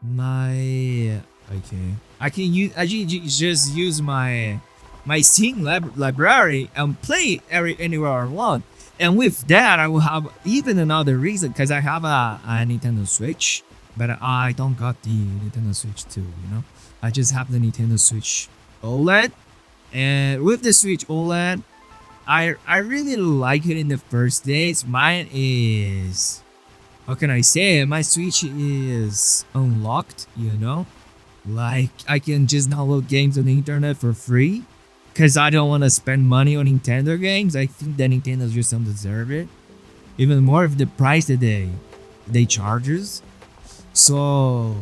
my just use my Steam library and play anywhere I want. And with that, I will have even another reason, because I have a Nintendo Switch, but I don't got the Nintendo Switch 2, you know? I just have the Nintendo Switch OLED. And with the Switch OLED, I really like it in the first days. Mine is, how can I say it? My Switch is unlocked, you know? Like, I can just download games on the internet for free. Because I don't want to spend money on Nintendo games. I think that Nintendo just don't deserve it. Even more of the price that they charge us. So,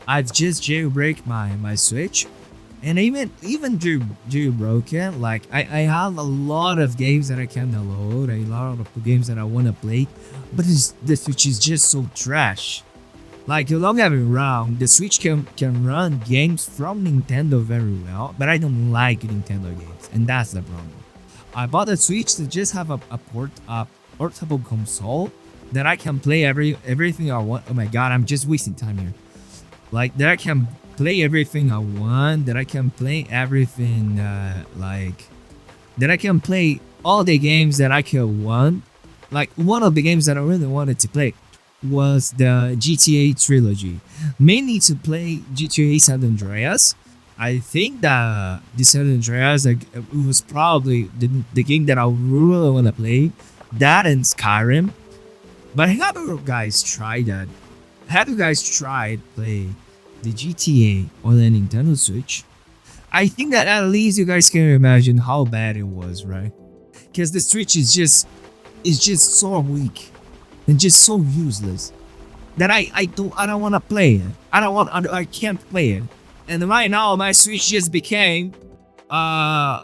I've just jailbreak my Switch. And even jailbroken, like, I have a lot of games that I can download, a lot of games that I want to play, but the Switch is just so trash. Like, don't get me wrong, the Switch can run games from Nintendo very well, but I don't like Nintendo games, and that's the problem. I bought the Switch to just have a portable console that I can play everything I want. Oh my god, I'm just wasting time here. Like, that I can play everything I want, that I can play everything, that I can play all the games that I can want. Like, one of the games that I really wanted to play was the GTA trilogy, mainly to play GTA San Andreas. I think that the San Andreas, like, it was probably the game that I really want to play. That and Skyrim. But have you guys tried that? Have you guys tried play the GTA on the Nintendo Switch? I think that at least you guys can imagine how bad it was, right? Because the Switch is just so weak and just so useless that I don't want to play it. I can't play it. And right now my Switch just became a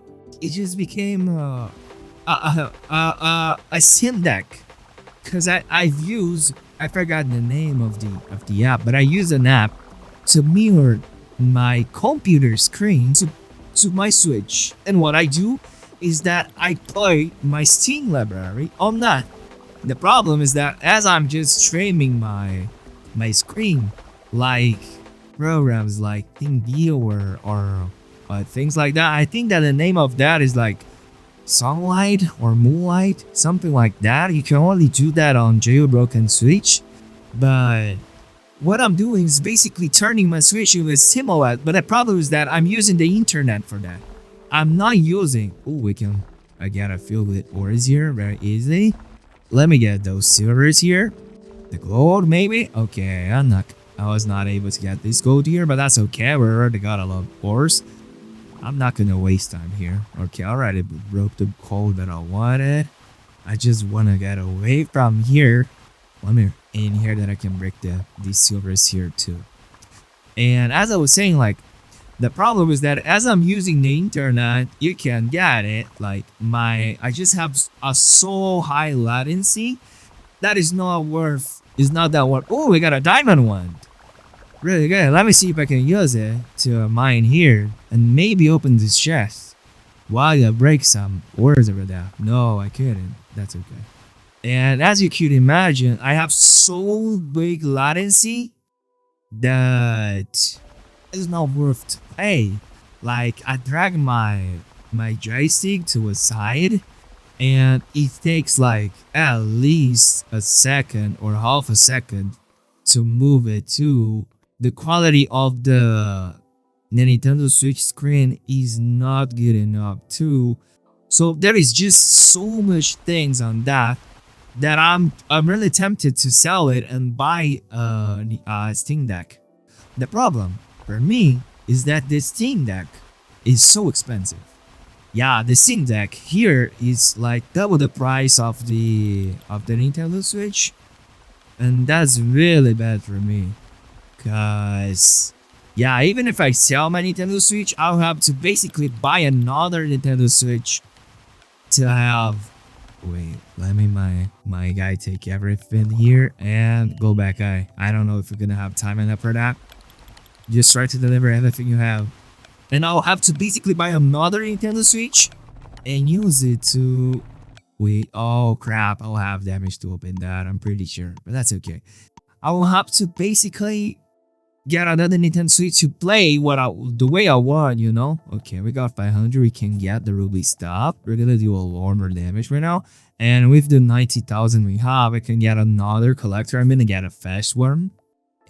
sim deck, because I forgot the name of the app, but I use an app to mirror my computer screen to my Switch. And what I do is that I play my Steam library on that. The problem is that as I'm just streaming my screen, like programs like TeamViewer or things like that, I think that the name of that is like Sunlight or Moonlight, something like that. You can only do that on jailbroken Switch. But what I'm doing is basically turning my Switch into a SimOS, but the problem is that I'm using the internet for that. I'm not using... Oh, I got a few good ores here very easily. Let me get those silvers here. The gold, maybe? Okay, I was not able to get this gold here, but that's okay. We already got a lot of ores. I'm not gonna waste time here. Okay, I already broke the gold that I wanted. I just wanna get away from here. Let me in here that I can break these silvers here too. And as I was saying, like, the problem is that as I'm using the internet, you can get it. Like, I just have a so high latency that is not that worth. Oh, we got a diamond one. Really good. Let me see if I can use it to mine here and maybe open this chest. While I break some ores over there. No, I couldn't. That's okay. And as you could imagine, I have so big latency that it's not worth to play. Like I drag my joystick to a side and it takes like at least a second or half a second to move it to the quality of the Nintendo Switch screen is not good enough too. So there is just so much things on that that I'm really tempted to sell it and buy a Steam Deck. The problem for me is that this Steam Deck is so expensive. Yeah, the Steam Deck here is like double the price of the Nintendo Switch, and that's really bad for me. Cause yeah, even if I sell my Nintendo Switch, I'll have to basically buy another Nintendo Switch to have. Wait, let me my guy take everything here and go back. I don't know if we're gonna have time enough for that. Just try to deliver everything you have. And I'll have to basically buy another Nintendo Switch and use it to wait. Oh crap, I'll have damage to open that, I'm pretty sure. But that's okay. I will have to basically get another Nintendo Switch to play the way I want, you know? Okay, we got 500, we can get the ruby stuff. We're gonna do a lot more damage right now. And with the 90,000 we have, I can get another collector. I'm gonna get a fast one.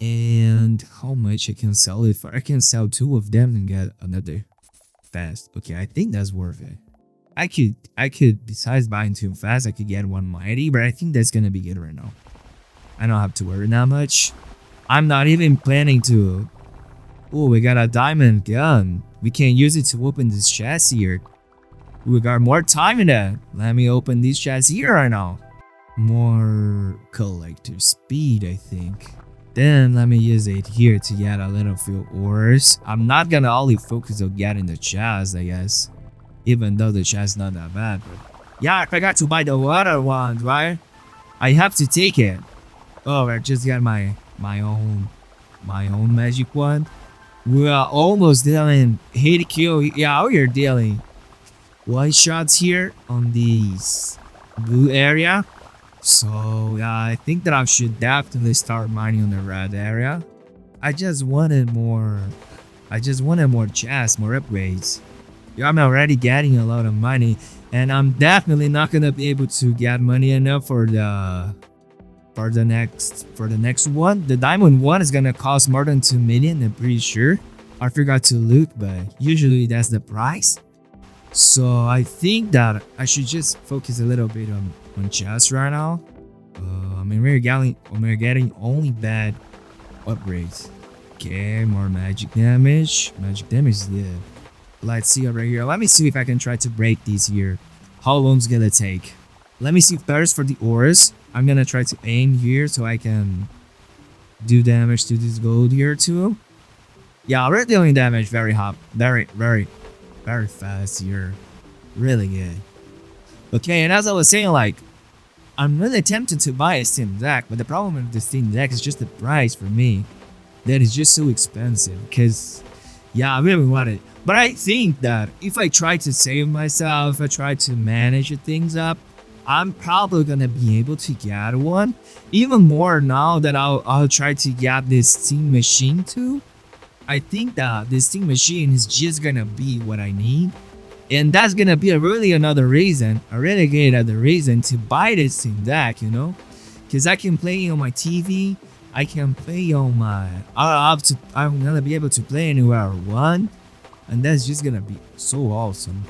And how much I can sell it for? I can sell 2 of them and get another fast. Okay, I think that's worth it. I could, besides buying 2 fast, I could get 1 mighty, but I think that's gonna be good right now. I don't have to worry that much. I'm not even planning to. Oh, we got a diamond gun. We can use it to open this chest here. We got more time in that. Let me open this chest here right now. More collector speed, I think. Then let me use it here to get a little few ores. I'm not gonna only focus on getting the chest, I guess. Even though the chest not that bad. But yeah, I forgot to buy the water one, right? I have to take it. Oh, I just got my own magic one. We are almost dealing hit kill. Yeah, we are dealing white shots here on this blue area. So yeah, I think that I should definitely start mining on the red area. I just wanted more chests, more upgrades. Yeah, I'm already getting a lot of money, and I'm definitely not gonna be able to get money enough for the next one. The diamond one is gonna cost more than 2 million, I'm pretty sure. I forgot to look, but usually that's the price. So I think that I should just focus a little bit on chests right now. I mean, we're getting only bad upgrades. Okay, more magic damage. Magic damage is good. Let's see over here. Let me see if I can try to break these here. How long is gonna take? Let me see first for the ores. I'm gonna try to aim here so I can do damage to this gold here too. Yeah, we're dealing damage very hot, very fast here. Really good. Okay, and as I was saying, like, I'm really tempted to buy a Steam Deck, but the problem with the Steam Deck is just the price for me. That is just so expensive. Because, yeah, I really want it. But I think that if I try to save myself, if I try to manage things up, I'm probably gonna be able to get one. Even more now that I'll try to get this Steam machine too. I think that this Steam machine is just gonna be what I need. And that's gonna be a really good other reason to buy this Steam Deck, you know? Because I can play on my TV, I can play on my... I'm gonna be able to play anywhere I want. And that's just gonna be so awesome.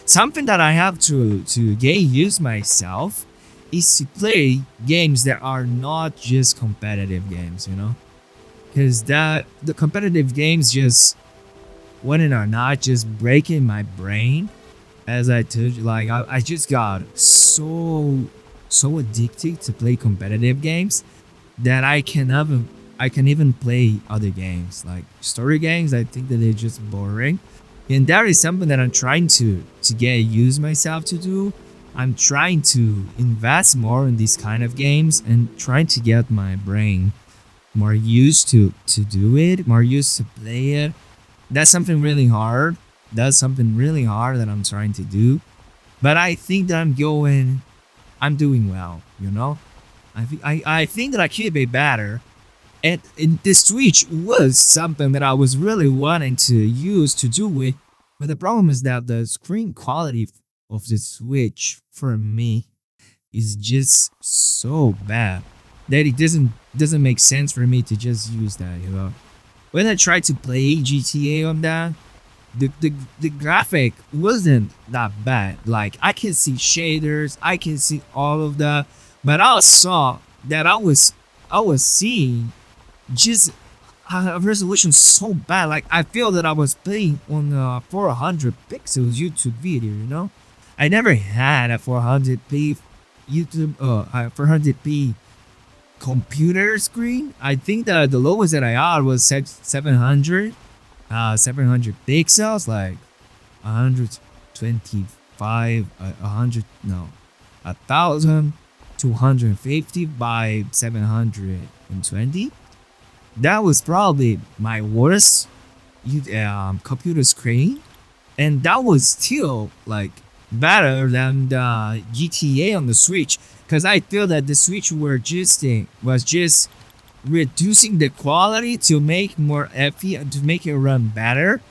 Something that I have to get used myself is to play games that are not just competitive games, you know? Because the competitive games just, when it are not, just breaking my brain. As I told you, like I just got so addicted to play competitive games that I can even play other games like story games. I think that they're just boring, and that is something that I'm trying to get used myself to do. I'm trying to invest more in these kind of games and trying to get my brain more used to do it, more used to play it. That's something really hard. That's something really hard that I'm trying to do. But I think that I'm doing well, you know? I think that I could be better. And the Switch was something that I was really wanting to use to do it. But the problem is that the screen quality of the Switch for me is just so bad that it doesn't make sense for me to just use that, you know. When I tried to play GTA on that, the graphic wasn't that bad. Like I can see shaders, I can see all of that, but I saw that I was seeing just a resolution so bad. Like I feel that I was playing on a 400 pixels YouTube video. You know, I never had a 400p YouTube 400p computer screen. I think that the lowest that I had was 700 700 pixels, like 125 100 no 1250 by 720. That was probably my worst computer screen, and that was still like better than the GTA on the Switch, because I feel that the Switch was just reducing the quality to make more efficient, to make it run better.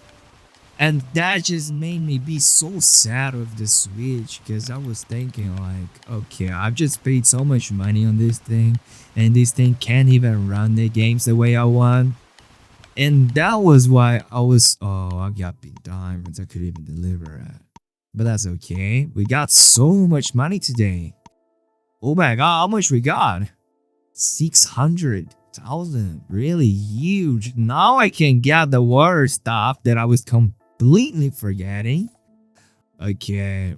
And that just made me be so sad with the Switch, because I was thinking like, okay, I've just paid so much money on this thing, and this thing can't even run the games the way I want. And that was why I got big diamonds. I couldn't even deliver it. But that's okay. We got so much money today. Oh my god, how much we got? 600,000. Really huge. Now I can get the water stuff that I was completely forgetting. Okay.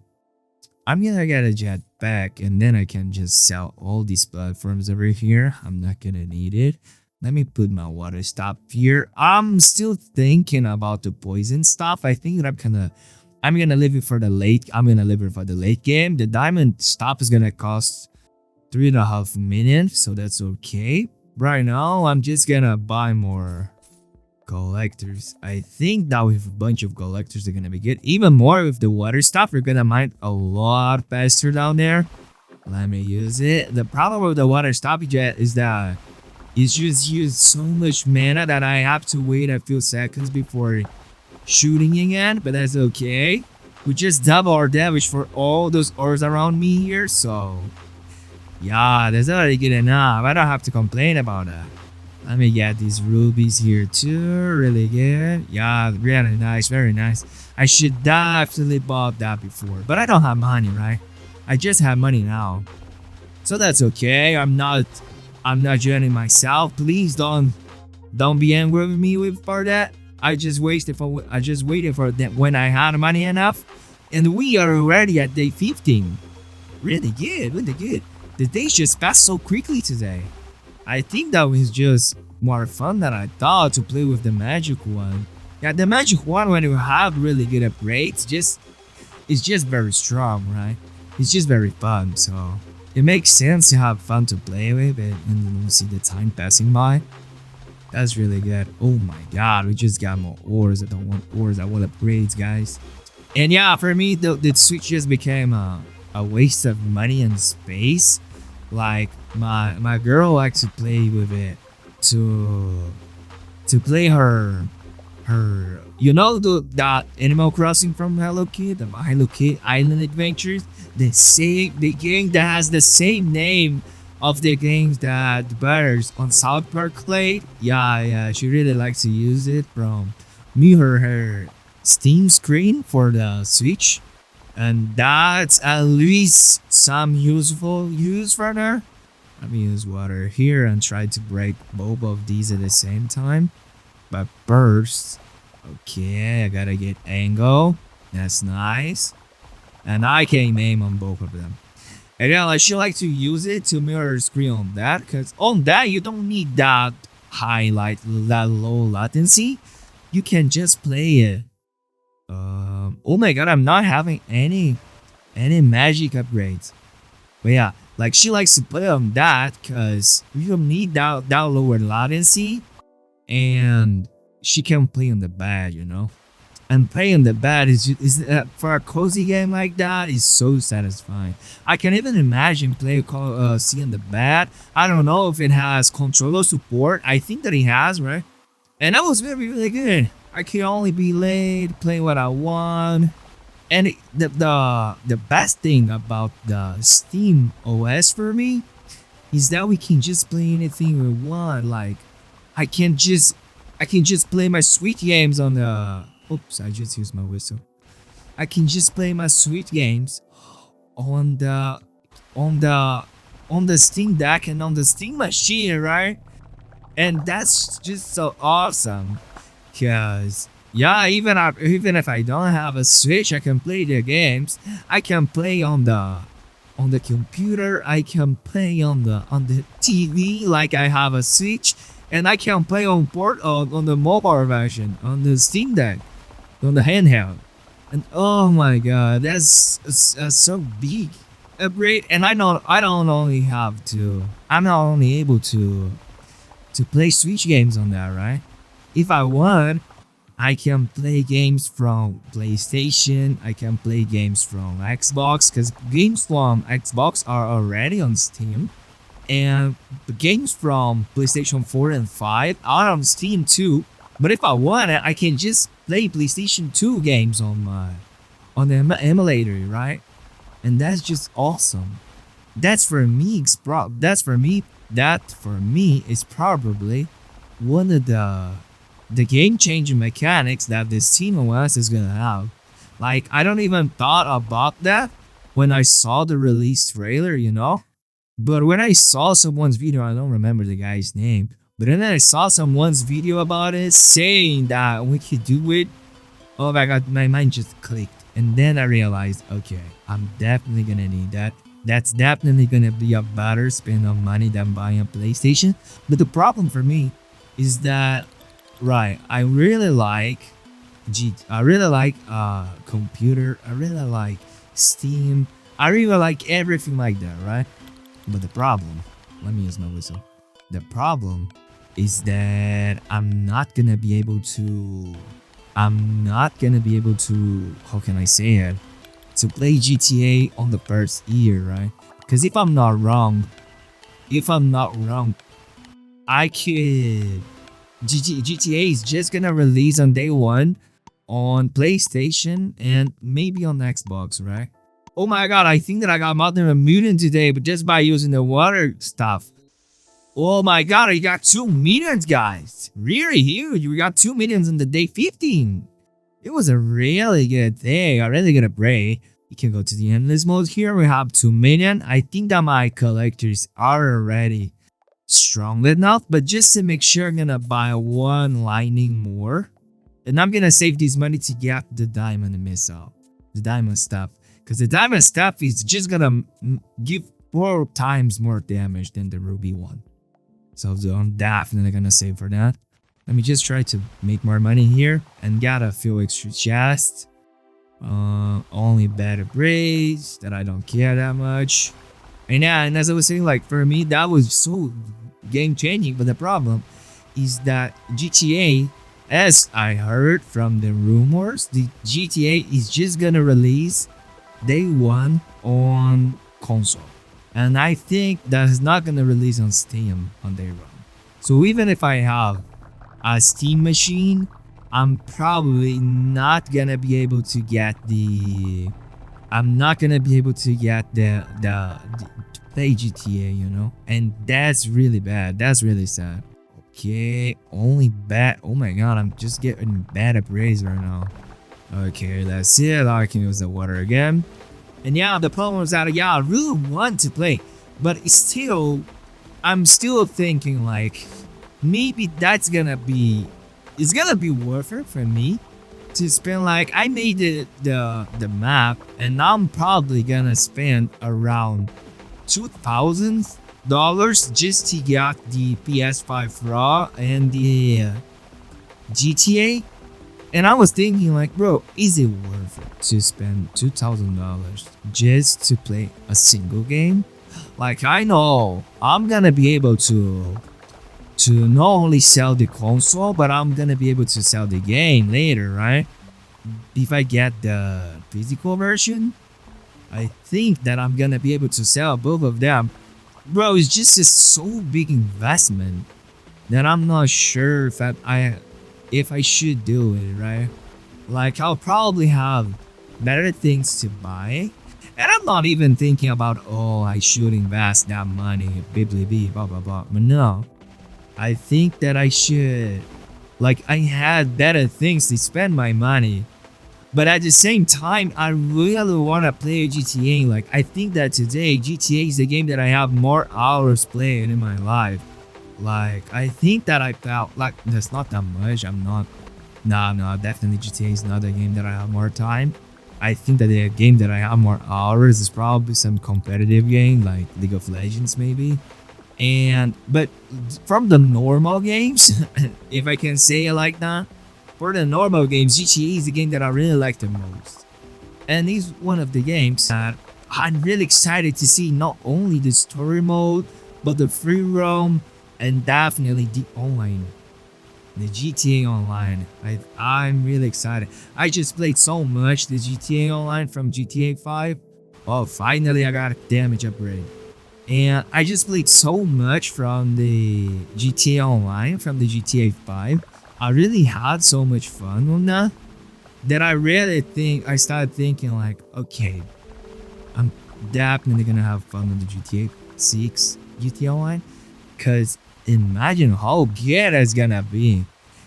I'm gonna get a jetpack, and then I can just sell all these platforms over here. I'm not gonna need it. Let me put my water stuff here. I'm still thinking about the poison stuff. I think that I'm gonna leave it for the late. I'm gonna leave it for the late game. The diamond stuff is gonna cost 3.5 million, so that's okay. Right now, I'm just gonna buy more collectors. I think that with a bunch of collectors, they're gonna be good. Even more with the water stuff, we're gonna mine a lot faster down there. Let me use it. The problem with the water stuff jet is that it's just used so much mana that I have to wait a few seconds before shooting again, but that's okay. We just double our damage for all those ores around me here, so yeah, that's already good enough. I don't have to complain about that. Let me get these rubies here too. Really good. Yeah, really nice. Very nice. I should definitely bought that before, but I don't have money, right? I just have money now, so that's okay. I'm not joining myself. Please don't be angry with me for that. I just waited for that when I had money enough, and we are already at day 15. Really good. Really good. The days just passed so quickly today. I think that was just more fun than I thought to play with the magic one. Yeah, the magic one, when you have really good upgrades, it's just very strong, right? It's just very fun, so it makes sense to have fun to play with it and then see the time passing by. That's really good. Oh my god, we just got more ores. I don't want ores, I want upgrades, guys. And yeah, for me, the Switch just became a waste of money and space. Like my girl likes to play with it to play her that Animal Crossing from Hello Kitty, the Hello Kitty Island Adventures, the game that has the same name of the games that the brothers on South Park played. Yeah, she really likes to use it from her Steam screen for the Switch. And that's at least some useful use for her. Let me use water here and try to break both of these at the same time. But first, okay, I gotta get angle. That's nice. And I can aim on both of them. And yeah, I should like to use it to mirror screen on that, because on that you don't need that that low latency. You can just play it. Oh my god, I'm not having any magic upgrades. But yeah, Like she likes to play on that because you don't need that lower latency, and she can play on the bed, you know. And playing the bed for a cozy game like that is so satisfying. I can even imagine play seeing the bed. I don't know if it has controller support. I think that it has, right? And that was really good. I can only be late, play what I want. And the best thing about the Steam OS for me is that we can just play anything we want. Like I can just play my sweet games on the. Oops, I just used my whistle. I can just play my sweet games on the on the on the Steam Deck and on the Steam machine, right? And that's just so awesome. Cause yeah, even if I don't have a Switch, I can play the games. I can play on the computer. I can play on the TV like I have a Switch, and I can play on the mobile version on the Steam Deck, on the handheld. And oh my god, that's so big upgrade. And I'm not only able to play Switch games on that, right? If I want, I can play games from PlayStation. I can play games from Xbox, because games from Xbox are already on Steam, and the games from PlayStation 4 and 5 are on Steam too. But if I want it, I can just play PlayStation 2 games on the emulator, right? And that's just awesome. That for me is probably one of the game-changing mechanics that this SteamOS is gonna have. Like, I don't even thought about that when I saw the release trailer, you know? But when I saw someone's video, I don't remember the guy's name, but then I saw someone's video about it saying that we could do it. Oh my god, my mind just clicked. And then I realized, okay, I'm definitely gonna need that. That's definitely gonna be a better spend of money than buying a PlayStation. But the problem for me is that, right, I really like computer. I really like Steam. I really like everything like that, right? But the problem, let me use my whistle. The problem is that I'm not gonna be able to, how can I say it? To play GTA on the first year, right? Because if I'm not wrong, I could. GTA is just gonna release on day one on PlayStation and maybe on Xbox, right? Oh my god, I think that I got more than a million today, but just by using the water stuff. Oh my god, I got 2 millions, guys. Really huge. We got 2 millions in the day 15. It was a really good thing. I really got a break. You can go to the endless mode here. We have 2 million. I think that my collectors are already strong enough, but just to make sure, I'm gonna buy one lightning more. And I'm gonna save this money to get the diamond missile. The diamond stuff. Because the diamond stuff is just gonna give 4 times more damage than the ruby one. So I'm definitely gonna save for that. Let me just try to make more money here and get a few extra chests. Only better braids that I don't care that much. And yeah, and as I was saying, like for me, that was so game changing. But the problem is that GTA, as I heard from the rumors, the GTA is just gonna release day one on console. And I think that's not gonna release on Steam on day one. So even if I have a Steam machine, I'm probably not gonna be able to get the to play GTA, you know? And that's really bad. That's really sad. Okay, only bad. Oh my god, I'm just getting bad upgrades right now. Okay, that's it. I can use the water again. And yeah, the problem is that, yeah, I really want to play, but I'm still thinking like, maybe it's gonna be worth it for me to spend, like, I made the map, and I'm probably gonna spend around $2,000 just to get the PS5 Raw and the GTA. And I was thinking like, bro, is it worth it to spend $2,000 just to play a single game? Like I know I'm gonna be able to not only sell the console, but I'm gonna be able to sell the game later, right? If I get the physical version, I think that I'm gonna be able to sell both of them. Bro, it's just a so big investment that I'm not sure if I should do it, right? Like I'll probably have better things to buy. And I'm not even thinking about, oh, I should invest that money, blah blah blah. But no. I think that I should, like, I had better things to spend my money. But at the same time, I really want to play GTA. Like, I think that today, GTA is the game that I have more hours played in my life. Like, I think that I felt like that's not that much. I'm not, no, definitely GTA is not a game that I have more time. I think that the game that I have more hours is probably some competitive game, like League of Legends, maybe. But from the normal games, if I can say it like that, for the normal games, GTA is the game that I really like the most. And it's one of the games that I'm really excited to see, not only the story mode, but the free roam, and definitely the online. The GTA Online. I'm really excited. I just played so much the GTA Online from GTA 5. Oh, finally I got a damage upgrade. And I just played so much from the GTA Online, from the GTA 5. I really had so much fun on that I really think, I started thinking like, okay, I'm definitely gonna have fun on the GTA 6 GTA Online. Cause imagine how good it's gonna be.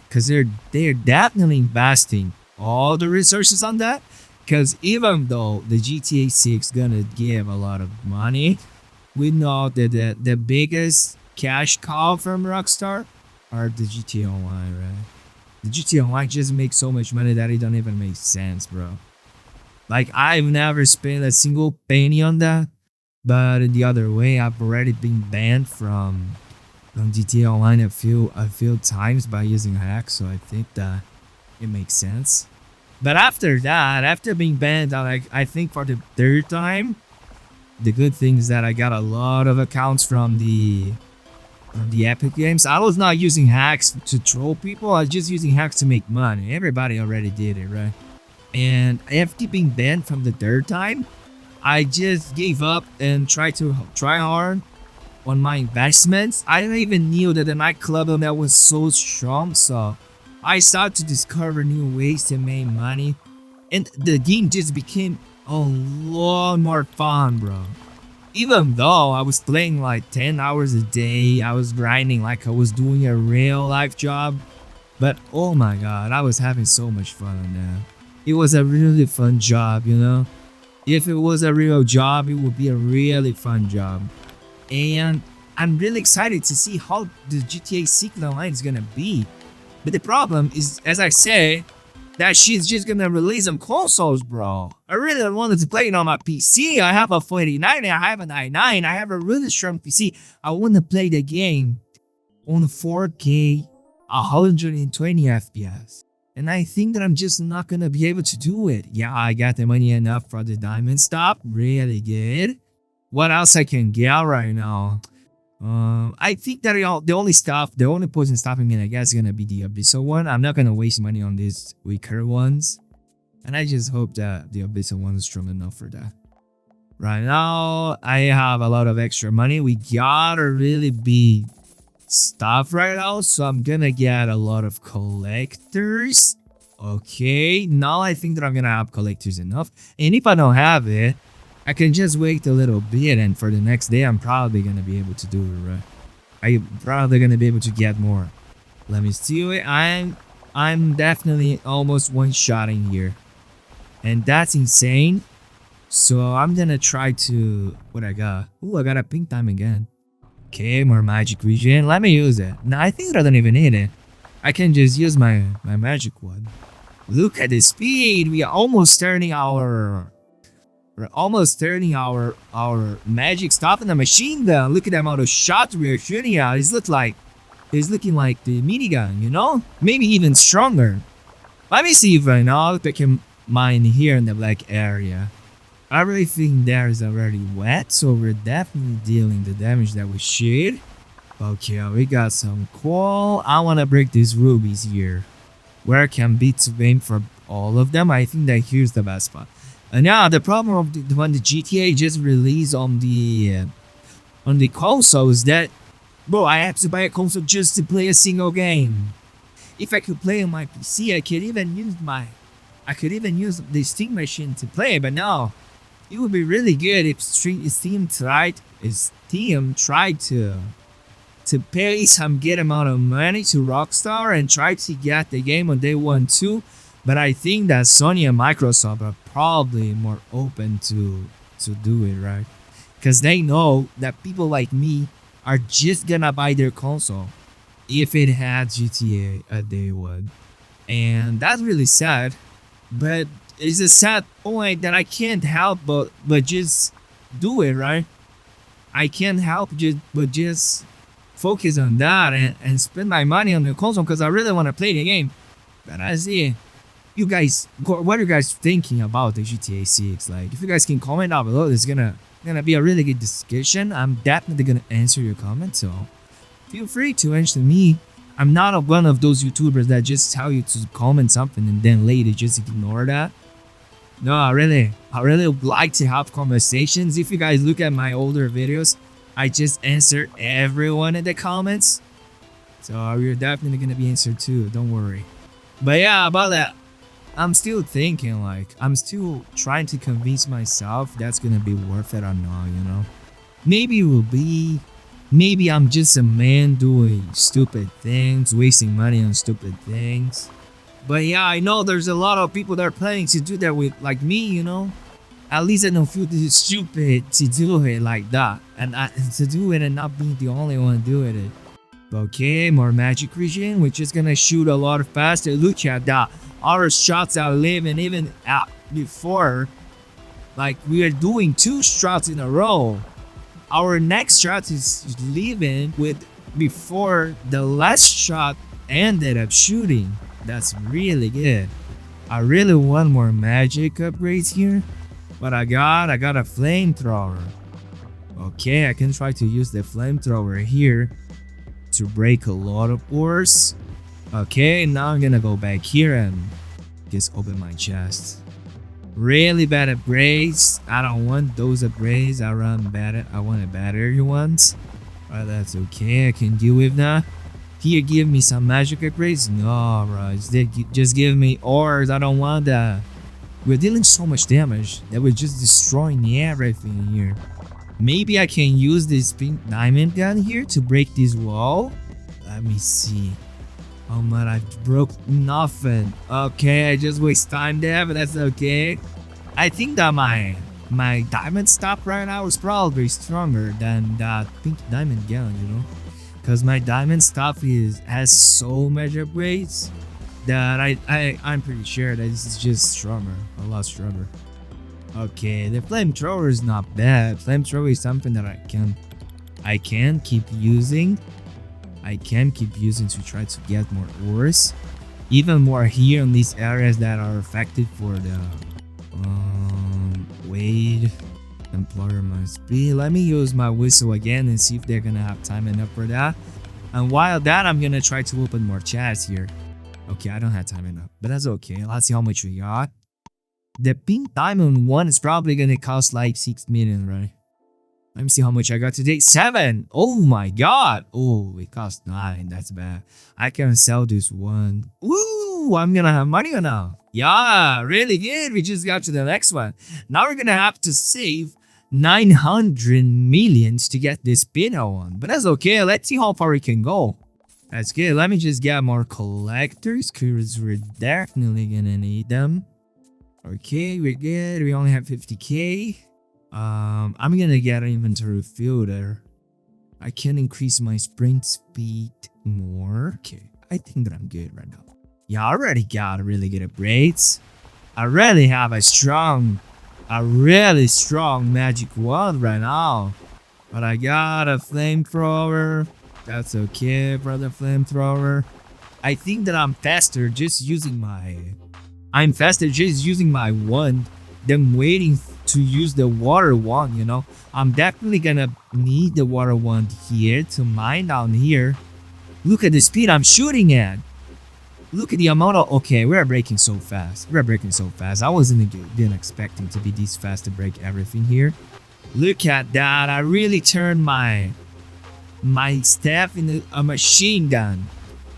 Cause they're definitely investing all the resources on that. Cause even though the GTA 6 gonna give a lot of money, we know that the biggest cash cow from Rockstar are the GTA Online, right? The GTA Online just makes so much money that it don't even make sense, bro. Like I've never spent a single penny on that, but in the other way, I've already been banned from GTA Online a few times by using hacks, so I think that it makes sense. But after that, after being banned, I think for the third time, the good thing is that I got a lot of accounts from the Epic Games. I was not using hacks to troll people. I was just using hacks to make money. Everybody already did it, right? And after being banned from the third time, I just gave up and tried to try hard on my investments. I didn't even knew that the nightclub on that was so strong, so I started to discover new ways to make money, and the game just became a lot more fun, bro. Even though I was playing like 10 hours a day, I was grinding like I was doing a real life job, but oh my god, I was having so much fun on that. It was a really fun job, you know? If it was a real job, it would be a really fun job. And I'm really excited to see how the GTA 6 Online is gonna be. But the problem is, as I said, that she's just gonna release some consoles, bro. I really wanted to play it on my PC. I have a 49, I have an i9, I have a really strong PC. I want to play the game on 4K, 120 FPS. And I think that I'm just not gonna be able to do it. Yeah, I got the money enough for the diamond stop. Really good. What else I can get right now? I think that the only person stopping me, I guess, is gonna be the Abyssal one. I'm not gonna waste money on these weaker ones. And I just hope that the Abyssal one is strong enough for that. Right now, I have a lot of extra money. We gotta really be stuff right now, so I'm gonna get a lot of collectors. Okay, now I think that I'm gonna have collectors enough, and if I don't have it, I can just wait a little bit, and for the next day I'm probably gonna be able to do it, right? I'm probably gonna be able to get more. Let me see it. I'm definitely almost one-shotting here, and that's insane. So I'm gonna try to, what I got? Ooh, I got a pink time again. Okay, more magic region. Let me use it. No, I think I don't even need it. I can just use my magic one. Look at the speed. We are almost turning our magic stuff in the machine gun. Look at the amount of shots we are shooting at. It's looking like the minigun, you know? Maybe even stronger. Let me see if right now I can mine here in the black area. I really think there is already wet, so we're definitely dealing the damage that we should. Okay, we got some coal. I want to break these rubies here. Where can be to aim for all of them? I think that here's the best spot. And now the problem of when the GTA just released on the console is that, bro, I have to buy a console just to play a single game. If I could play on my PC, I could even use the Steam machine to play. But no, it would be really good if Steam tried to pay some good amount of money to Rockstar and try to get the game on day one too. But I think that Sony and Microsoft are probably more open to do it, right? Because they know that people like me are just gonna buy their console if it had GTA at day one. And that's really sad. But it's a sad point that I can't help but just do it, right? I can't help but just focus on that and spend my money on the console because I really want to play the game. But I see you guys, what are you guys thinking about the GTA 6? Like, if you guys can comment down below, it's gonna be a really good discussion. I'm definitely gonna answer your comments, so feel free to answer me. I'm not one of those YouTubers that just tell you to comment something and then later just ignore that. No, I really like to have conversations. If you guys look at my older videos, I just answer everyone in the comments. So you're definitely gonna be answered too, don't worry. But yeah, about that, I'm still thinking, like, I'm still trying to convince myself that's gonna be worth it or not, you know? Maybe it will be. Maybe I'm just a man doing stupid things, wasting money on stupid things. But yeah, I know there's a lot of people that are planning to do that with, like me, you know? At least I don't feel stupid to do it like that. And to do it and not being the only one doing it. Okay, more magic region, which is gonna shoot a lot faster. Look at that. Our shots are living even out before. Like, we are doing 2 shots in a row. Our next shot is leaving with before the last shot ended up shooting. That's really good. I really want more magic upgrades here. But I got a flamethrower. Okay, I can try to use the flamethrower here to break a lot of ores. Okay, now I'm gonna go back here and just open my chest. Really bad upgrades. I don't want those upgrades. I want a better ones. But that's okay, I can deal with that. Here, give me some magic upgrades. No, bro, just give me ores. I don't want that. We're dealing so much damage that we're just destroying everything here. Maybe I can use this pink diamond gun here to break this wall. Let me see. Oh man, I broke nothing. Okay, I just waste time there, but that's okay. I think that my diamond stuff right now is probably stronger than that pink diamond gun, you know? Because my diamond stuff has so much upgrades that I'm pretty sure that this is just stronger, a lot stronger. Okay, the flamethrower is not bad. Flamethrower is something that I can keep using. I can keep using to try to get more ores. Even more here in these areas that are affected for the wait. Employer must be. Let me use my whistle again and see if they're gonna have time enough for that. And while that, I'm gonna try to open more chests here. Okay, I don't have time enough, but that's okay. Let's see how much we got. The pink diamond one is probably gonna cost like 6 million, right? Let me see how much I got today. 7! Oh my god! Oh, it cost 9. That's bad. I can sell this one. Ooh, I'm gonna have money now. Yeah, really good. We just got to the next one. Now we're gonna have to save 900 millions to get this Pinot one. But that's okay. Let's see how far we can go. That's good. Let me just get more collectors because we're definitely gonna need them. Okay, we're good. We only have 50k. I'm gonna get an inventory filter. I can increase my sprint speed more. Okay, I think that I'm good right now. Yeah, I already got really good upgrades. I really have a really strong magic wand right now. But I got a flamethrower. That's okay, brother flamethrower. I think that I'm faster just using my wand than waiting to use the water wand, you know. I'm definitely gonna need the water wand here to mine down here. Look at the speed I'm shooting at. Look at the amount of... Okay, we're breaking so fast. We're breaking so fast. I didn't expecting to be this fast to break everything here. Look at that. I really turned my staff into a machine gun.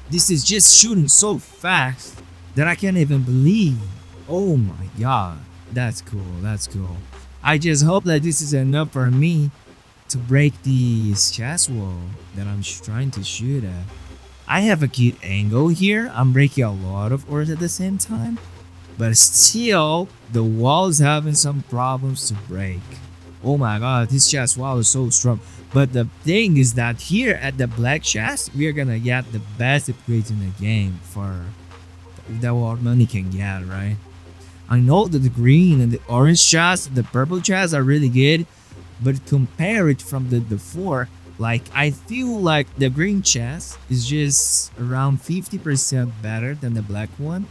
This is just shooting so fast that I can't even believe. Oh my god. That's cool. That's cool. I just hope that this is enough for me to break this chest wall that I'm trying to shoot at. I have a good angle here. I'm breaking a lot of ores at the same time. But still, the wall is having some problems to break. Oh my god, this chest wall is so strong. But the thing is that here at the black chest, we are gonna get the best upgrades in the game for that what money can get, right? I know that the green and the orange chest, the purple chest are really good, but compare it from the before, like I feel like the green chest is just around 50% better than the black one,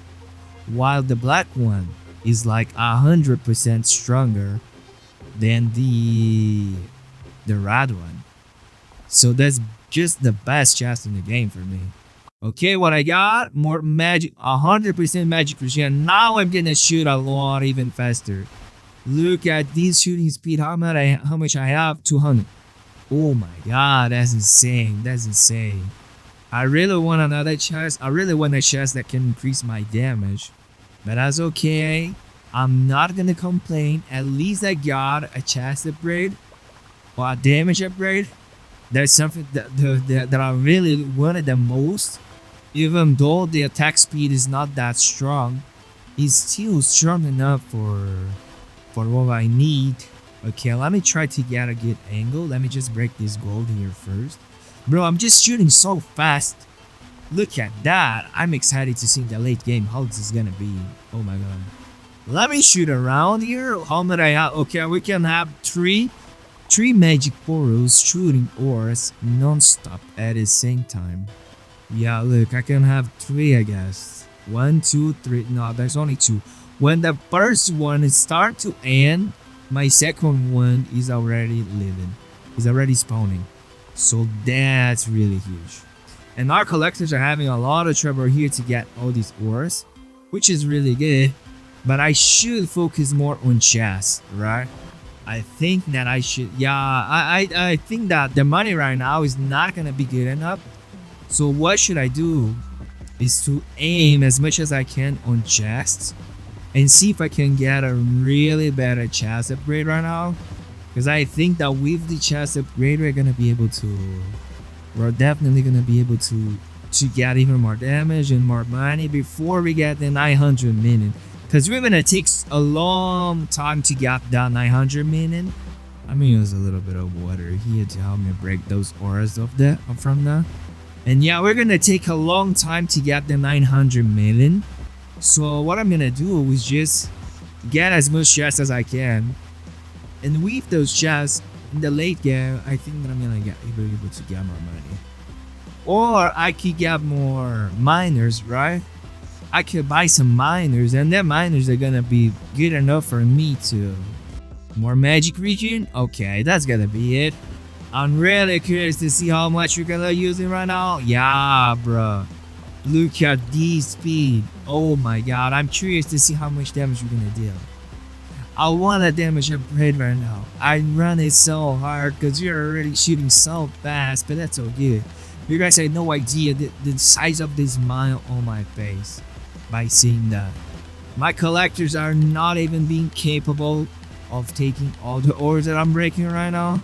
while the black one is like 100% stronger than the red one. So that's just the best chest in the game for me. Okay, what I got? More magic, 100% magic precision. Now I'm gonna shoot a lot even faster. Look at this shooting speed. How much I have? 200. Oh my god, that's insane. That's insane. I really want another chest. I really want a chest that can increase my damage. But that's okay. I'm not gonna complain. At least I got a chest upgrade or a damage upgrade. That's something that I really wanted the most. Even though the attack speed is not that strong, it's still strong enough for what I need. Okay, let me try to get a good angle. Let me just break this gold here first. Bro, I'm just shooting so fast. Look at that. I'm excited to see the late game how this is gonna be. Oh my god. Let me shoot around here. How many I have? Okay, we can have three magic portals shooting ores non-stop at the same time. Yeah, look, I can have 3, I guess. 1, 2, 3. No, there's only 2. When the first one is start to end, my second one is already living. Is already spawning. So that's really huge. And our collectors are having a lot of trouble here to get all these ores, which is really good. But I should focus more on chests, right? I think that I should. Yeah, I think that the money right now is not gonna be good enough. So what should I do is to aim as much as I can on chests and see if I can get a really better chest upgrade right now. Because I think that with the chest upgrade, we're definitely gonna be able to get even more damage and more money before we get the 900 million. Because we're gonna take a long time to get that 900 million. I'm gonna use a little bit of water here to help me break those auras from that. And yeah, we're gonna take a long time to get the 900 million. So what I'm gonna do is just get as much chests as I can. And with those chests, in the late game, I think that I'm gonna be able to get more money. Or I could get more miners, right? I could buy some miners, and then miners are gonna be good enough for me to... More magic region? Okay, that's gonna be it. I'm really curious to see how much you're gonna use it right now. Yeah, bro. Look at this speed. Oh my god, I'm curious to see how much damage you're gonna deal. I want a damage upgrade right now. I run it so hard because you're already shooting so fast, but that's so good. You guys have no idea the size of this smile on my face by seeing that. My collectors are not even being capable of taking all the ores that I'm breaking right now.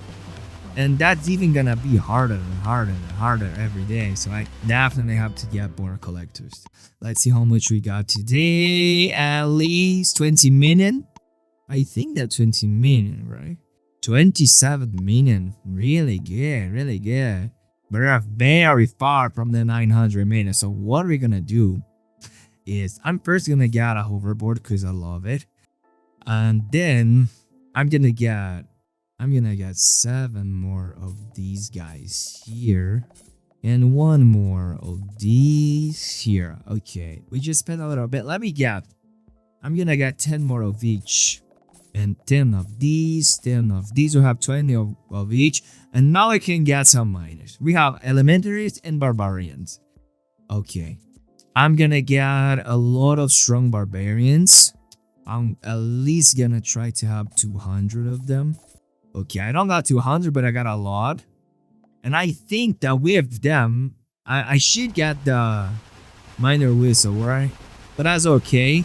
And that's even gonna be harder and harder and harder every day. So I definitely have to get more collectors. Let's see how much we got today. At least 20 million. I think that's 20 million, right? 27 million. Really good, really good. But we're very far from the 900 million. So what we're gonna do is I'm first gonna get a hoverboard because I love it. And then I'm gonna get 7 more of these guys here and 1 more of these here. Okay, we just spent a little bit. I'm gonna get 10 more of each. and 10 of these, 10 of these. We have 20 of each. And now I can get some miners. We have elementaries and barbarians. Okay. I'm gonna get a lot of strong barbarians. I'm at least gonna try to have 200 of them. Okay, I don't got 200, but I got a lot. And I think that with them, I should get the minor whistle, right? But that's okay.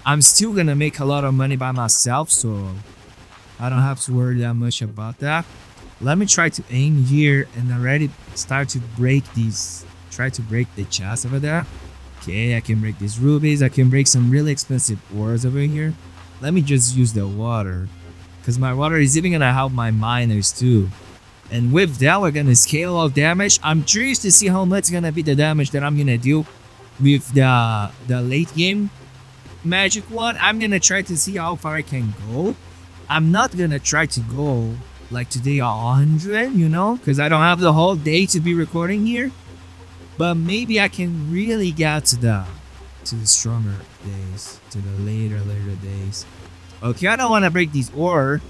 I'm still gonna make a lot of money by myself, so I don't have to worry that much about that. Let me try to aim here and already start to break these. Try to break the chest over there. Okay, I can break these rubies. I can break some really expensive ores over here. Let me just use the water, because my water is even gonna help my miners too. And with that, we're gonna scale all damage. I'm curious to see how much gonna be the damage that I'm gonna do with the late game magic one. I'm gonna try to see how far I can go. I'm not gonna try to go like today 100, you know, because I don't have the whole day to be recording here. But maybe I can really get to the stronger days, to the later days. Okay, I don't want to break these ore.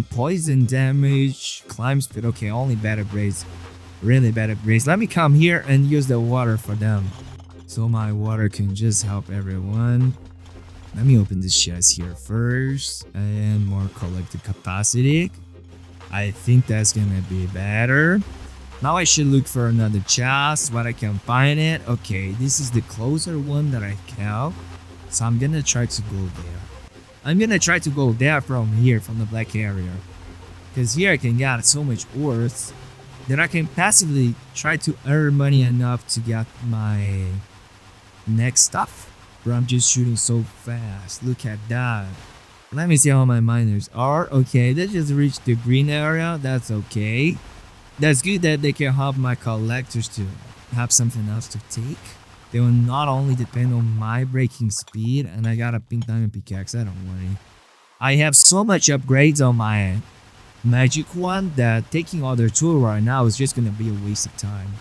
Poison damage, climb speed. Okay, only bad upgrades, really bad upgrades. Let me come here and use the water for them, so my water can just help everyone. Let me open this chest here first, and more collective capacity. I think that's gonna be better. Now I should look for another chest, but I can find it. Okay, this is the closer one that I have. So I'm gonna try to go there. I'm gonna try to go there from here, from the black area. Because here I can get so much ores that I can passively try to earn money enough to get my next stuff. But I'm just shooting so fast. Look at that. Let me see how my miners are. Okay, they just reached the green area. That's okay. That's good that they can help my collectors to have something else to take. They will not only depend on my breaking speed, and I got a pink diamond pickaxe, I don't worry. I have so much upgrades on my magic one that taking other tool right now is just gonna be a waste of time.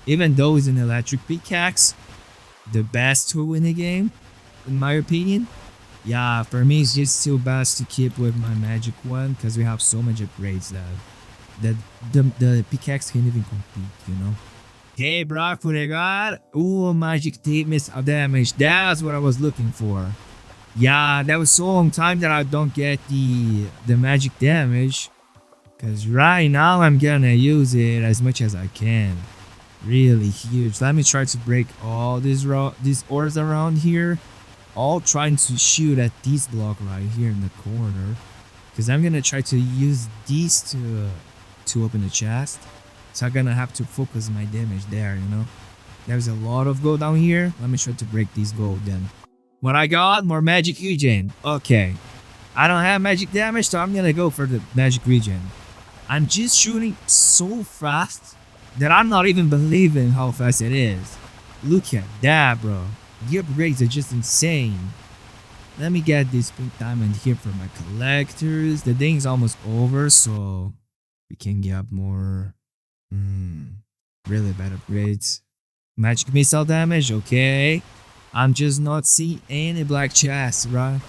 Even though it's an electric pickaxe, the best tool in the game, in my opinion. Yeah, for me it's just still best to keep with my magic one because we have so much upgrades that the pickaxe can't even compete, you know. Okay, bro, forgot. Ooh, magic tape missile damage. That's what I was looking for. Yeah, that was so long time that I don't get the magic damage. Cause right now I'm gonna use it as much as I can. Really huge. Let me try to break all these ores around here. All trying to shoot at this block right here in the corner. Cause I'm gonna try to use these to open the chest. So I'm gonna have to focus my damage there, you know. There's a lot of gold down here. Let me try to break this gold then. What I got? More magic regen. Okay. I don't have magic damage, so I'm gonna go for the magic regen. I'm just shooting so fast that I'm not even believing how fast it is. Look at that, bro. The upgrades are just insane. Let me get this pink diamond here for my collectors. The thing's almost over, so we can get more really bad upgrades. Magic missile damage, okay. I'm just not seeing any black chests, right?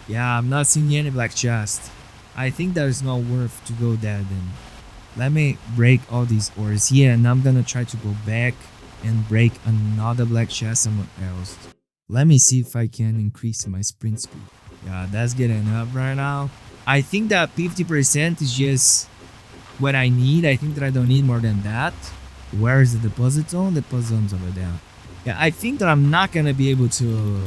Yeah, I'm not seeing any black chests. I think that is not worth to go there then. Let me break all these ores here, and I'm gonna try to go back and break another black chest somewhere else. Let me see if I can increase my sprint speed. Yeah, that's getting up right now. I think that 50% is just what I need. I think that I don't need more than that. Where is the deposit zone? The deposit zone's over there. Yeah, I think that I'm not gonna be able to.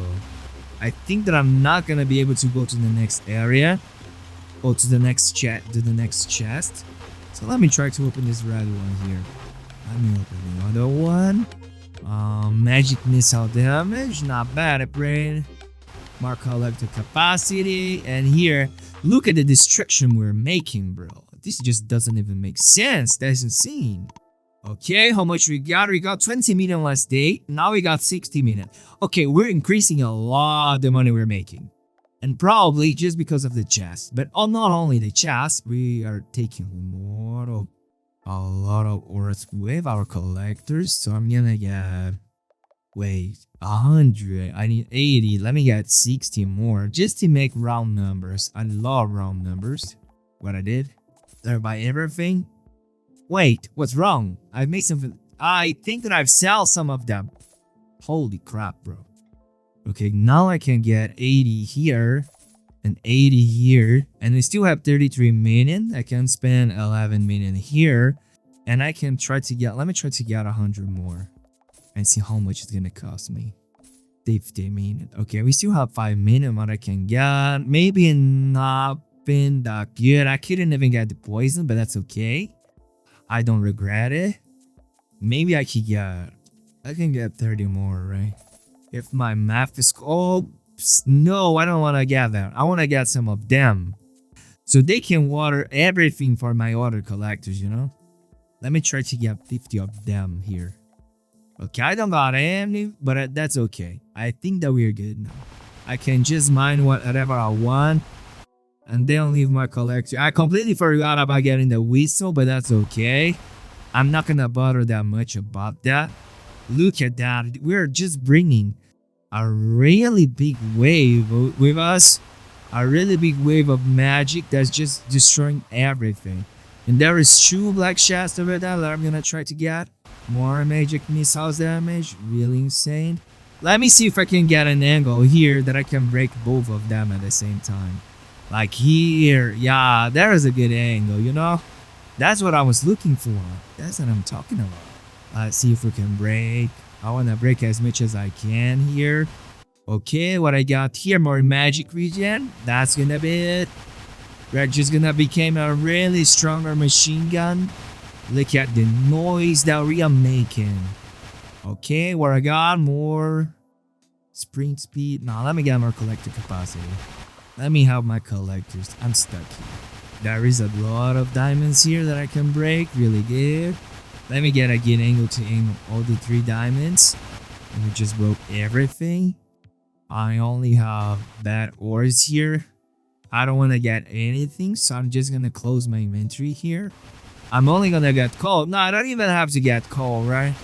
I think that I'm not gonna be able to go to the next area, or to the next chest. So let me try to open this red one here. Let me open the other one. Magic missile damage, not bad upgrade. More collector capacity, and here, look at the destruction we're making, bro. This just doesn't even make sense. That's insane. Okay, how much we got? We got 20 million last day. Now we got 60 million. Okay, we're increasing a lot the money we're making. And probably just because of the chest. But not only the chest, we are taking a lot of ores with our collectors. So I'm gonna get Wait, 100. I need 80. Let me get 60 more just to make round numbers. I love round numbers. What I did? Did I buy everything? Wait, what's wrong? I've made something. I think that I've sold some of them. Holy crap, bro. Okay, now I can get 80 here and 80 here. And I still have 33 million. I can spend 11 million here. And I can try to get, let me try to get 100 more. And see how much it's gonna cost me. 50 million. Okay, we still have 5 million what I can get. Maybe not been that good. I couldn't even get the poison, but that's okay. I don't regret it. Maybe I can get 30 more, right? If my math is no, I don't want to get that. I want to get some of them. So they can water everything for my other collectors, you know? Let me try to get 50 of them here. Okay, I don't got any, but that's okay. I think that we're good now. I can just mine whatever I want and then leave my collector. I completely forgot about getting the whistle, but that's okay. I'm not gonna bother that much about that. Look at that. We're just bringing a really big wave with us. A really big wave of magic that's just destroying everything. And there is 2 black chests over there that I'm gonna try to get. More magic missiles damage, really insane. Let me see if I can get an angle here that I can break both of them at the same time. Like here, yeah, there is a good angle, you know? That's what I was looking for. That's what I'm talking about. Let's see if we can break. I want to break as much as I can here. Okay, what I got here, more magic regen. That's gonna be it. We're just gonna become a really stronger machine gun. Look at the noise that we are making. Okay, what I got? More sprint speed. Now let me get more collector capacity. Let me have my collectors. I'm stuck here. There is a lot of diamonds here that I can break. Really good. Let me get a good angle to aim all the 3 diamonds. And we just broke everything. I only have bad ores here. I don't want to get anything, so I'm just gonna close my inventory here. I'm only gonna get coal. No, I don't even have to get coal, right?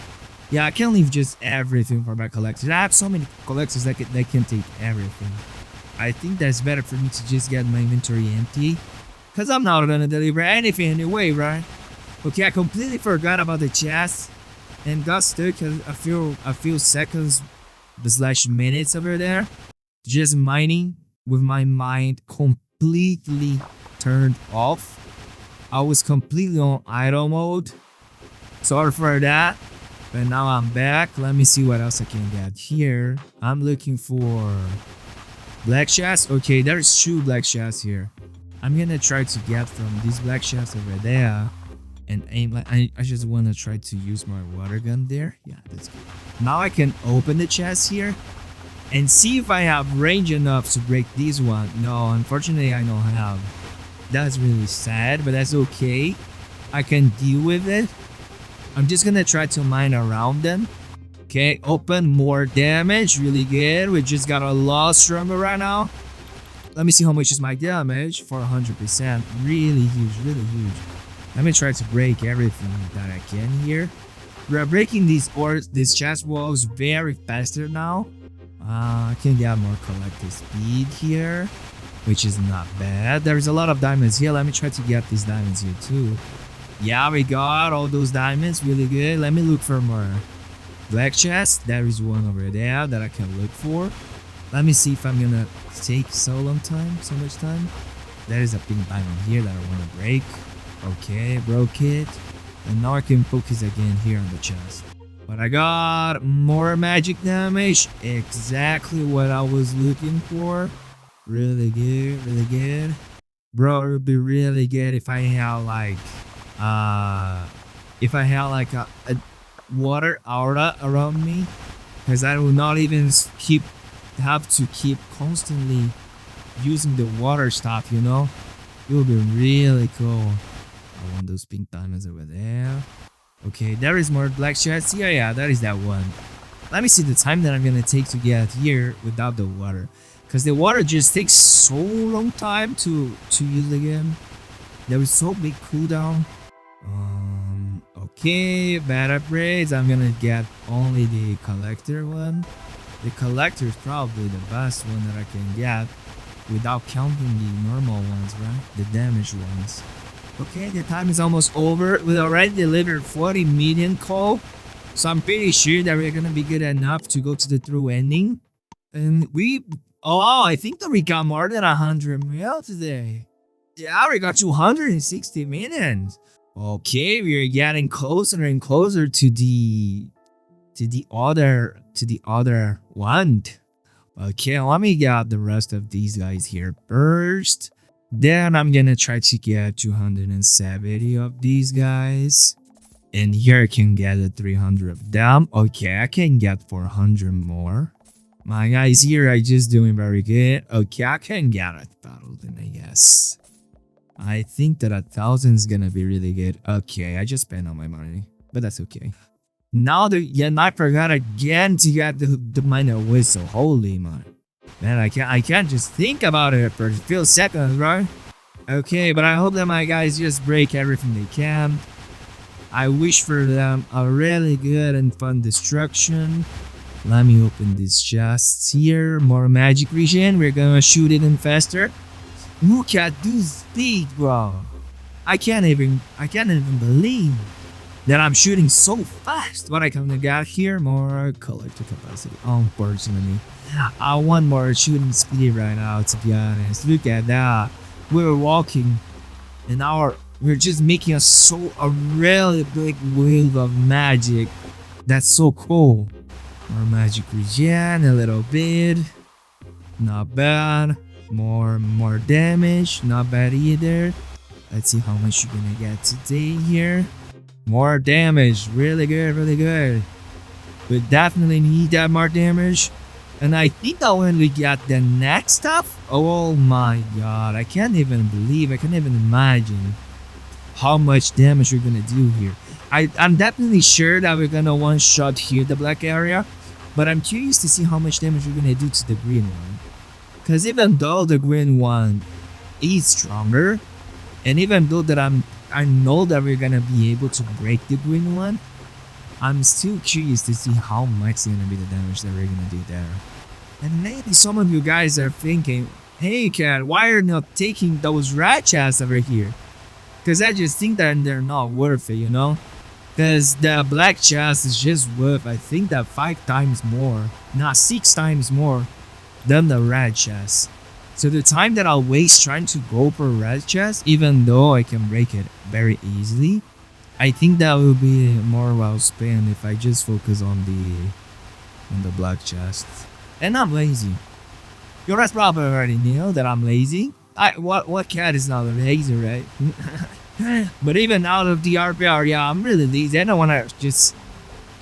Yeah, I can leave just everything for my collectors. I have so many collectors that can take everything. I think that's better for me to just get my inventory empty, because I'm not gonna deliver anything anyway, right? Okay, I completely forgot about the chest and got stuck a few seconds slash minutes over there, just mining with my mind completely turned off. I was completely on idle mode. Sorry for that. But now I'm back. Let me see what else I can get here. I'm looking for black chests. Okay, there's 2 black chests here. I'm gonna try to get from these black chests over there and aim. I just wanna try to use my water gun there. Yeah, that's good. Now I can open the chest here and see if I have range enough to break this one. No, unfortunately I don't have. That's really sad, but that's okay. I can deal with it. I'm just gonna try to mine around them. Okay, open more damage. Really good. We just got a lot stronger right now. Let me see how much is my damage for 100%. Really huge, really huge. Let me try to break everything that I can here. We're breaking these chest walls very faster now. I can get more collective speed here, which is not bad. There's a lot of diamonds here. Let me try to get these diamonds here too. Yeah, we got all those diamonds. Really good. Let me look for more black chests. There is one over there that I can look for. Let me see if I'm gonna take so much time. There is a pink diamond here that I want to break. Okay, broke it. And now I can focus again here on the chest. But I got more magic damage. Exactly what I was looking for. Really good, really good. Bro, it would be really good if I had like a water aura around me, because I will not even have to keep constantly using the water stuff, you know. It will be really cool. I want those pink diamonds over there. Okay, there is more black chests. Yeah, that is that one. Let me see the time that I'm gonna take to get here without the water, because the water just takes so long time to use again. There is so big cooldown. Okay, bad upgrades. I'm gonna get only the collector one. The collector is probably the best one that I can get without counting the normal ones, right? The damaged ones. Okay, the time is almost over. We already delivered 40 million coal. So I'm pretty sure that we're gonna be good enough to go to the true ending. And I think that we got more than 100 mil today. Yeah, we got 260 million. Okay, we're getting closer and closer to the other one. Okay, let me get the rest of these guys here first. Then I'm gonna try to get 270 of these guys. And here I can get a 300 of them. Okay, I can get 400 more. My guys here are just doing very good. Okay, I can get 1,000, I guess. I think that 1,000 is gonna be really good. Okay, I just spent all my money, but that's okay. Now I forgot again to get the minor whistle. Holy man, I can't just think about it for a few seconds, right? Okay, but I hope that my guys just break everything they can. I wish for them a really good and fun destruction. Let me open these chests here. More magic region. We're gonna shoot it in faster. Look at this speed, bro. I can't even believe that I'm shooting so fast. What I kind of got here, more collector capacity. Unfortunately, I want more shooting speed right now, to be honest. Look at that. We're walking an hour. We're just making a really big wave of magic. That's so cool. More magic regen, a little bit. Not bad. More damage, not bad either. Let's see how much you're gonna get today here. More damage, really good, really good. We definitely need that more damage. And I think that when we get the next stuff, oh my god, I can't even imagine how much damage we're gonna do here. I'm definitely sure that we're gonna one shot here the black area, but I'm curious to see how much damage we're gonna do to the green one. Because even though the green one is stronger, and even though that I know that we're gonna be able to break the green one, I'm still curious to see how much is gonna be the damage that we're gonna do there. And maybe some of you guys are thinking, hey cat, why are you not taking those rat chests over here? Because I just think that they're not worth it, you know? Because the black chest is just worth, I think that 5 times more, not 6 times more than the red chest. So the time that I'll waste trying to go for red chest, even though I can break it very easily, I think that will be more well spent if I just focus on the black chest. And I'm lazy. You guys probably already know that I'm lazy. What cat is not lazy, right? But even out of the RPR, yeah, I'm really lazy. I don't want to just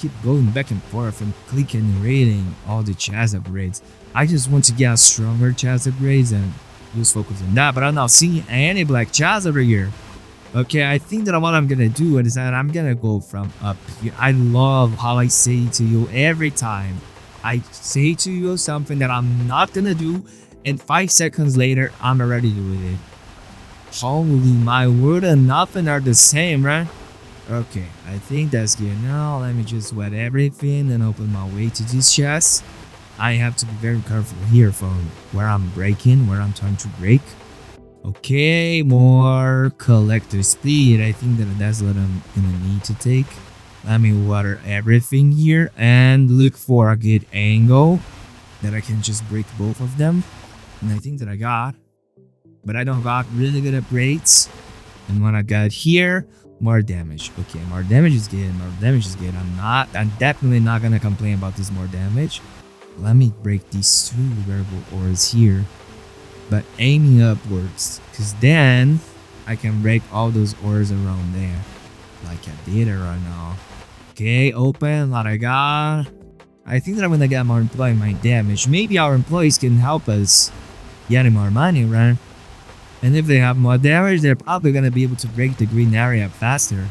keep going back and forth and clicking and reading all the chest upgrades. I just want to get stronger chest upgrades and just focus on that. But I'm not seeing any black chest over here. Okay, I think that what I'm gonna do is that I'm gonna go from up here. I love how I say to you every time. I say to you something that I'm not gonna do, and 5 seconds later, I'm already doing it. Holy, my word and nothing are the same, right? Okay, I think that's good. Now let me just wet everything and open my way to this chest. I have to be very careful here from where I'm breaking, where I'm trying to break. Okay, more collector speed. I think that's what I'm gonna need to take. Let me water everything here and look for a good angle that I can just break both of them. And I think that I got, but I don't got really good upgrades. And when I got here, more damage. Okay, more damage is good. More damage is good. I'm definitely not gonna complain about this more damage. Let me break these 2 variable ores here, but aiming upwards, because then I can break all those ores around there, like I did it right now. Okay, open, what I got. I think that I'm gonna get more employee my damage. Maybe our employees can help us getting more money, right? And if they have more damage, they're probably gonna be able to break the green area faster.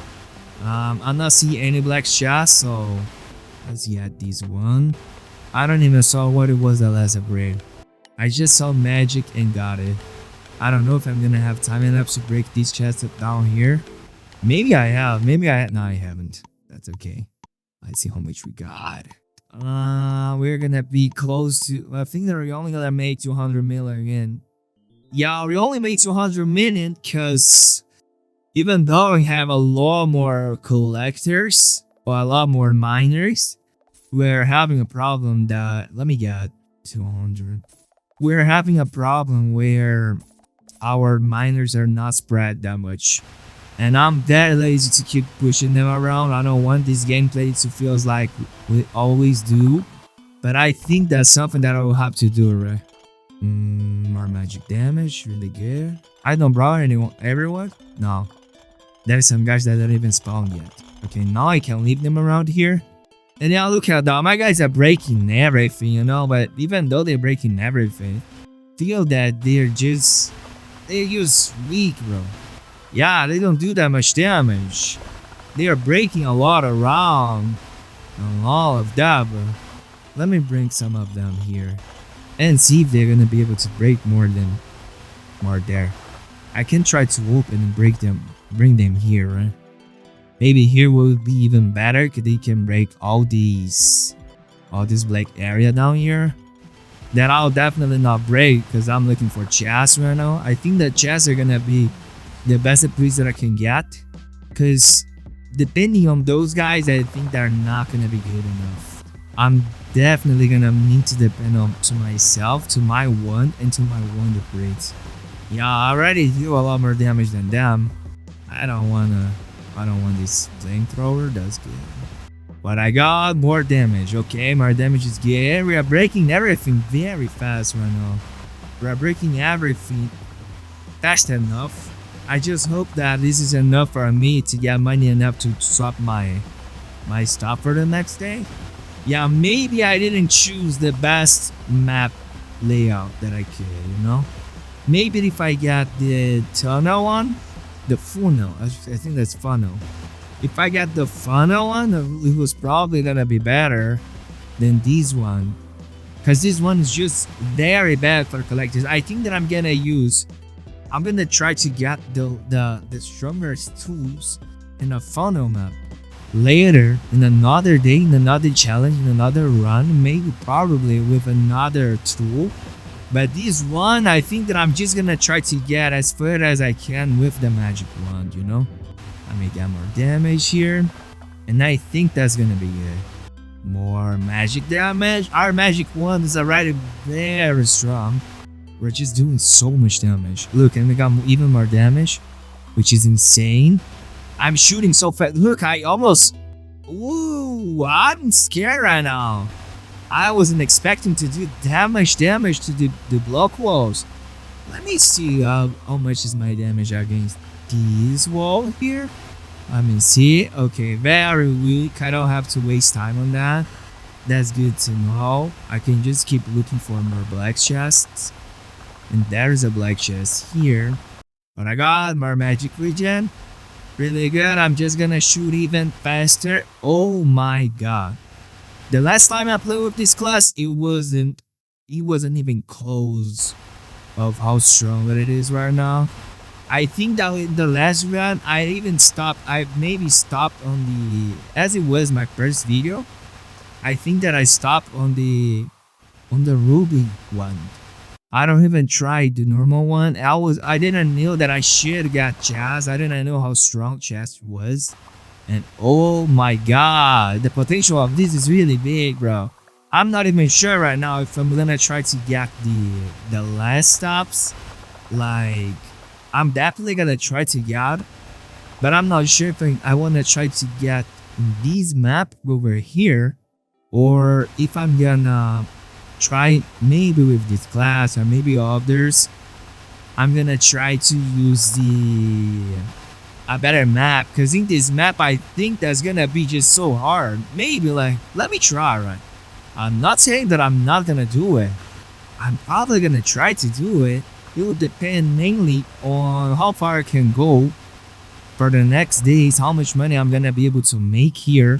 I'm not seeing any black chests, so let's get this one. I don't even saw what it was the last upgrade. I just saw magic and got it. I don't know if I'm gonna have time enough to break these chests down here. Maybe I have. Maybe I no, I haven't. That's okay. Let's see how much we got. We're gonna be close to. I think that we're only gonna make 200 million. Yeah, we only made 200 million because even though we have a lot more collectors or a lot more miners, we're having a problem that let me get 200. We're having a problem where our miners are not spread that much. And I'm that lazy to keep pushing them around. I don't want this gameplay to feel like we always do. But I think that's something that I will have to do, right? More magic damage, really good. I don't brought everyone? No. There's some guys that don't even spawn yet. Okay, now I can leave them around here. And now look at that, my guys are breaking everything, you know, but even though they're breaking everything, feel that they're just weak, bro. Yeah, they don't do that much damage. They are breaking a lot around and all of that, bro. Let me bring some of them here and see if they're gonna be able to break more there. I can try to open and bring them here, right? Maybe here will be even better because they can break all this black area down here. That I'll definitely not break because I'm looking for chests right now. I think that chests are gonna be the best piece that I can get, because depending on those guys, I think they're not gonna be good enough. I'm definitely gonna need to depend on to myself, to my wand, and to my wand upgrades. Yeah, I already do a lot more damage than them. I don't want this flamethrower. That's good. But I got more damage. Okay, more damage is good. We are breaking everything very fast right now. We are breaking everything fast enough. I just hope that this is enough for me to get money enough to swap my stuff for the next day. Yeah, maybe I didn't choose the best map layout that I could, you know? Maybe if I get the tunnel one, the funnel, I think that's funnel. If I get the funnel one, it was probably gonna be better than this one. Because this one is just very bad for collectors. I think that I'm gonna try to get the strongest tools in a funnel map later, in another day, in another challenge, in another run, maybe probably with another tool. But this one, I think that I'm just gonna try to get as far as I can with the magic wand, you know? I may get more damage here, and I think that's gonna be good. More magic damage. Our magic wand is already very strong. We're just doing so much damage. Look, and we got even more damage, which is insane. I'm shooting so fast. Look, I almost... Ooh, I'm scared right now. I wasn't expecting to do that much damage to the block walls. Let me see how much is my damage against this wall here. Let me see. Okay, very weak. I don't have to waste time on that. That's good to know. I can just keep looking for more black chests. And there's a black chest here. But I got more magic regen. Really good. I'm just gonna shoot even faster. Oh my god. The last time I played with this class, it wasn't even close of how strong it is right now. I think that in the last run, I maybe stopped on the, as it was my first video, I think that I stopped on the ruby one. I don't even try the normal one. I didn't know that I should get chest. I didn't know how strong chest was. And oh my god, the potential of this is really big, bro. I'm not even sure right now if I'm gonna try to get the last stops. Like, I'm definitely gonna try to get, but I'm not sure if I wanna try to get this map over here, or if I'm gonna try maybe with this class or maybe others. I'm gonna try to use a better map, because in this map I think that's gonna be just so hard. Maybe, like, let me try, right? I'm not saying that I'm not gonna do it. I'm probably gonna try to do it. It will depend mainly on how far I can go for the next days, how much money I'm gonna be able to make here,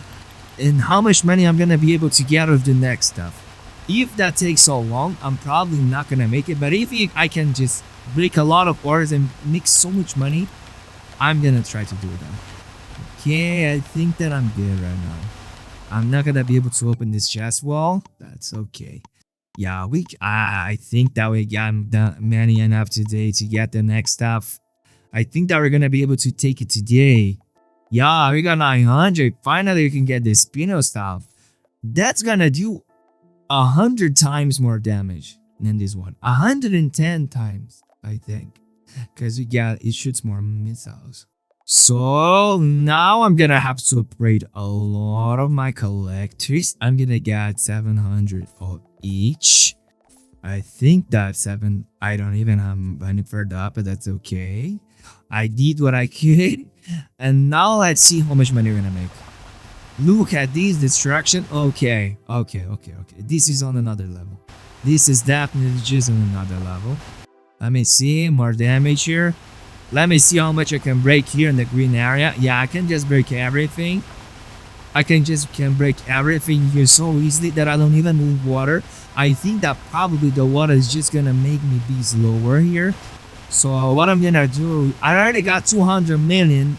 and how much money I'm gonna be able to get out of the next stuff. If that takes so long, I'm probably not gonna make it. But if I can just break a lot of ores and make so much money, I'm gonna try to do that. Okay, I think that I'm good right now. I'm not gonna be able to open this chest wall. That's okay. Yeah, I think that we got done many enough today to get the next stuff. I think that we're gonna be able to take it today. Yeah, we got 900. Finally, we can get the Spino stuff. That's gonna do 100 times more damage than this one. 110 times, I think. Because it shoots more missiles. So now I'm gonna have to upgrade a lot of my collectors. I'm gonna get 700 of each. I think that 7, I don't even have money for that, but that's okay. I did what I could. And now let's see how much money we're gonna make. Look at this destruction. Okay. This is on another level. This is definitely just on another level. Let me see, more damage here. Let me see how much I can break here in the green area. Yeah, I can just break everything. I can break everything here so easily that I don't even need water. I think that probably the water is just gonna make me be slower here. So what I'm gonna do, I already got 200 million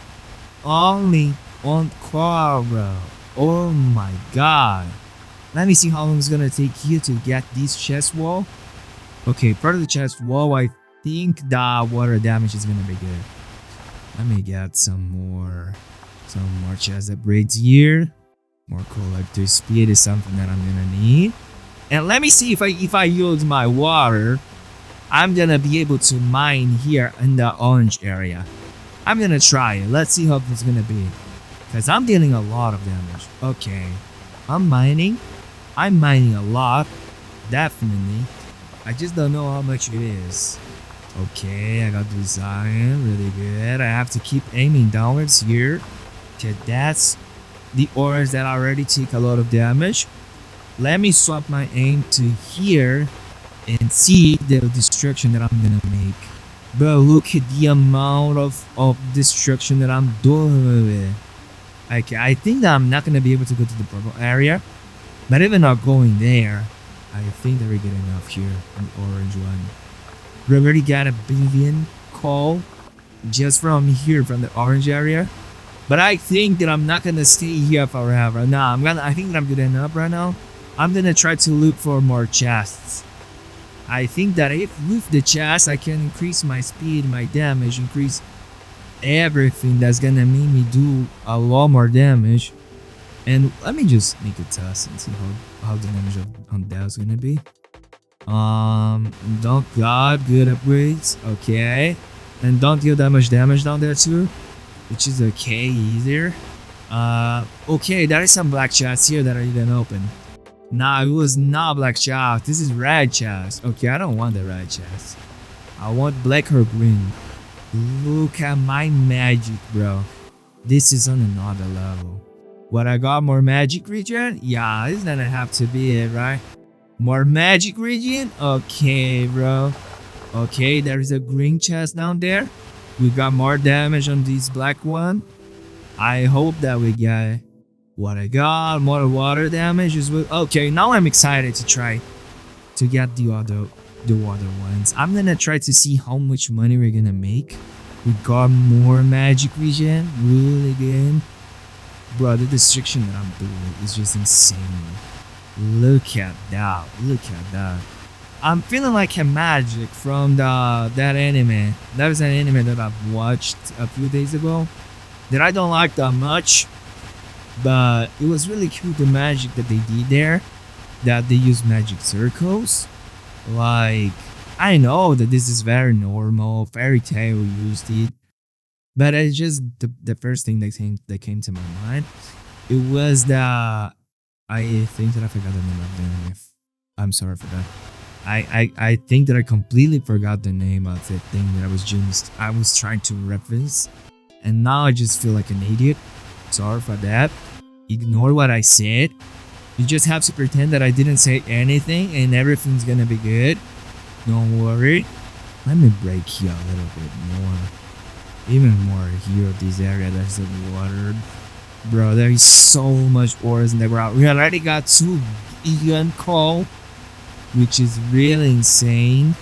only on Quora. Oh my god. Let me see how long it's gonna take here to get this chest wall. Okay, part of the chest wall, I think the water damage is gonna be good. Let me get some more chest upgrades here. More collector speed is something that I'm gonna need. And let me see if I use my water, I'm gonna be able to mine here in the orange area. I'm gonna try it. Let's see how this is gonna be. Because I'm dealing a lot of damage. Okay. I'm mining a lot. Definitely. I just don't know how much it is. Okay, I got design. Really good. I have to keep aiming downwards here. Okay, that's the ores that already take a lot of damage. Let me swap my aim to here and see the destruction that I'm gonna make. Bro, look at the amount of destruction that I'm doing with it. Okay, I think that I'm not gonna be able to go to the purple area, but even not going there, I think that we're good enough here on the orange one. We already got a billion call just from here, from the orange area. But I think that I'm not gonna stay here forever. Nah, I think that I'm good enough right now. I'm gonna try to look for more chests. I think that if with the chest I can increase my speed, my damage, increase everything that's gonna make me do a lot more damage. And let me just make a test and see how the damage on that is gonna be. Don't got good upgrades, okay. And don't deal that much damage down there too, which is okay, easier. Okay, there is some black chests here that I didn't open. Nah, it was not black chest. This is red chest. Okay, I don't want the red chest. I want black or green. Look at my magic, bro. This is on another level. What, I got more magic regen? Yeah, this is gonna have to be it, right? More magic regen? Okay, bro. Okay, there is a green chest down there. We got more damage on this black one. I hope that we get what I got, more water damage as well. Okay, now I'm excited to try to get the other ones. I'm gonna try to see how much money we're gonna make. We got more magic regen, really good. Bro, the destruction that I'm doing is just insane. Look at that, look at that. I'm feeling like a magic from that anime. That was an anime that I've watched a few days ago that I don't like that much. But it was really cool, the magic that they did there, that they use magic circles. Like, I know that this is very normal, Fairy Tail used it, but it's just the first thing that came to my mind. It was that I think that I forgot the name of the anime. I'm sorry for that. I think that I completely forgot the name of the thing that I was trying to reference, and now I just feel like an idiot. Sorry for that. Ignore what I said. You just have to pretend that I didn't say anything and everything's gonna be good. Don't worry. Let me break here a little bit more. Even more here, this area that's the water. Bro, there is so much ores in the ground. We already got 2 billion coal, which is really insane.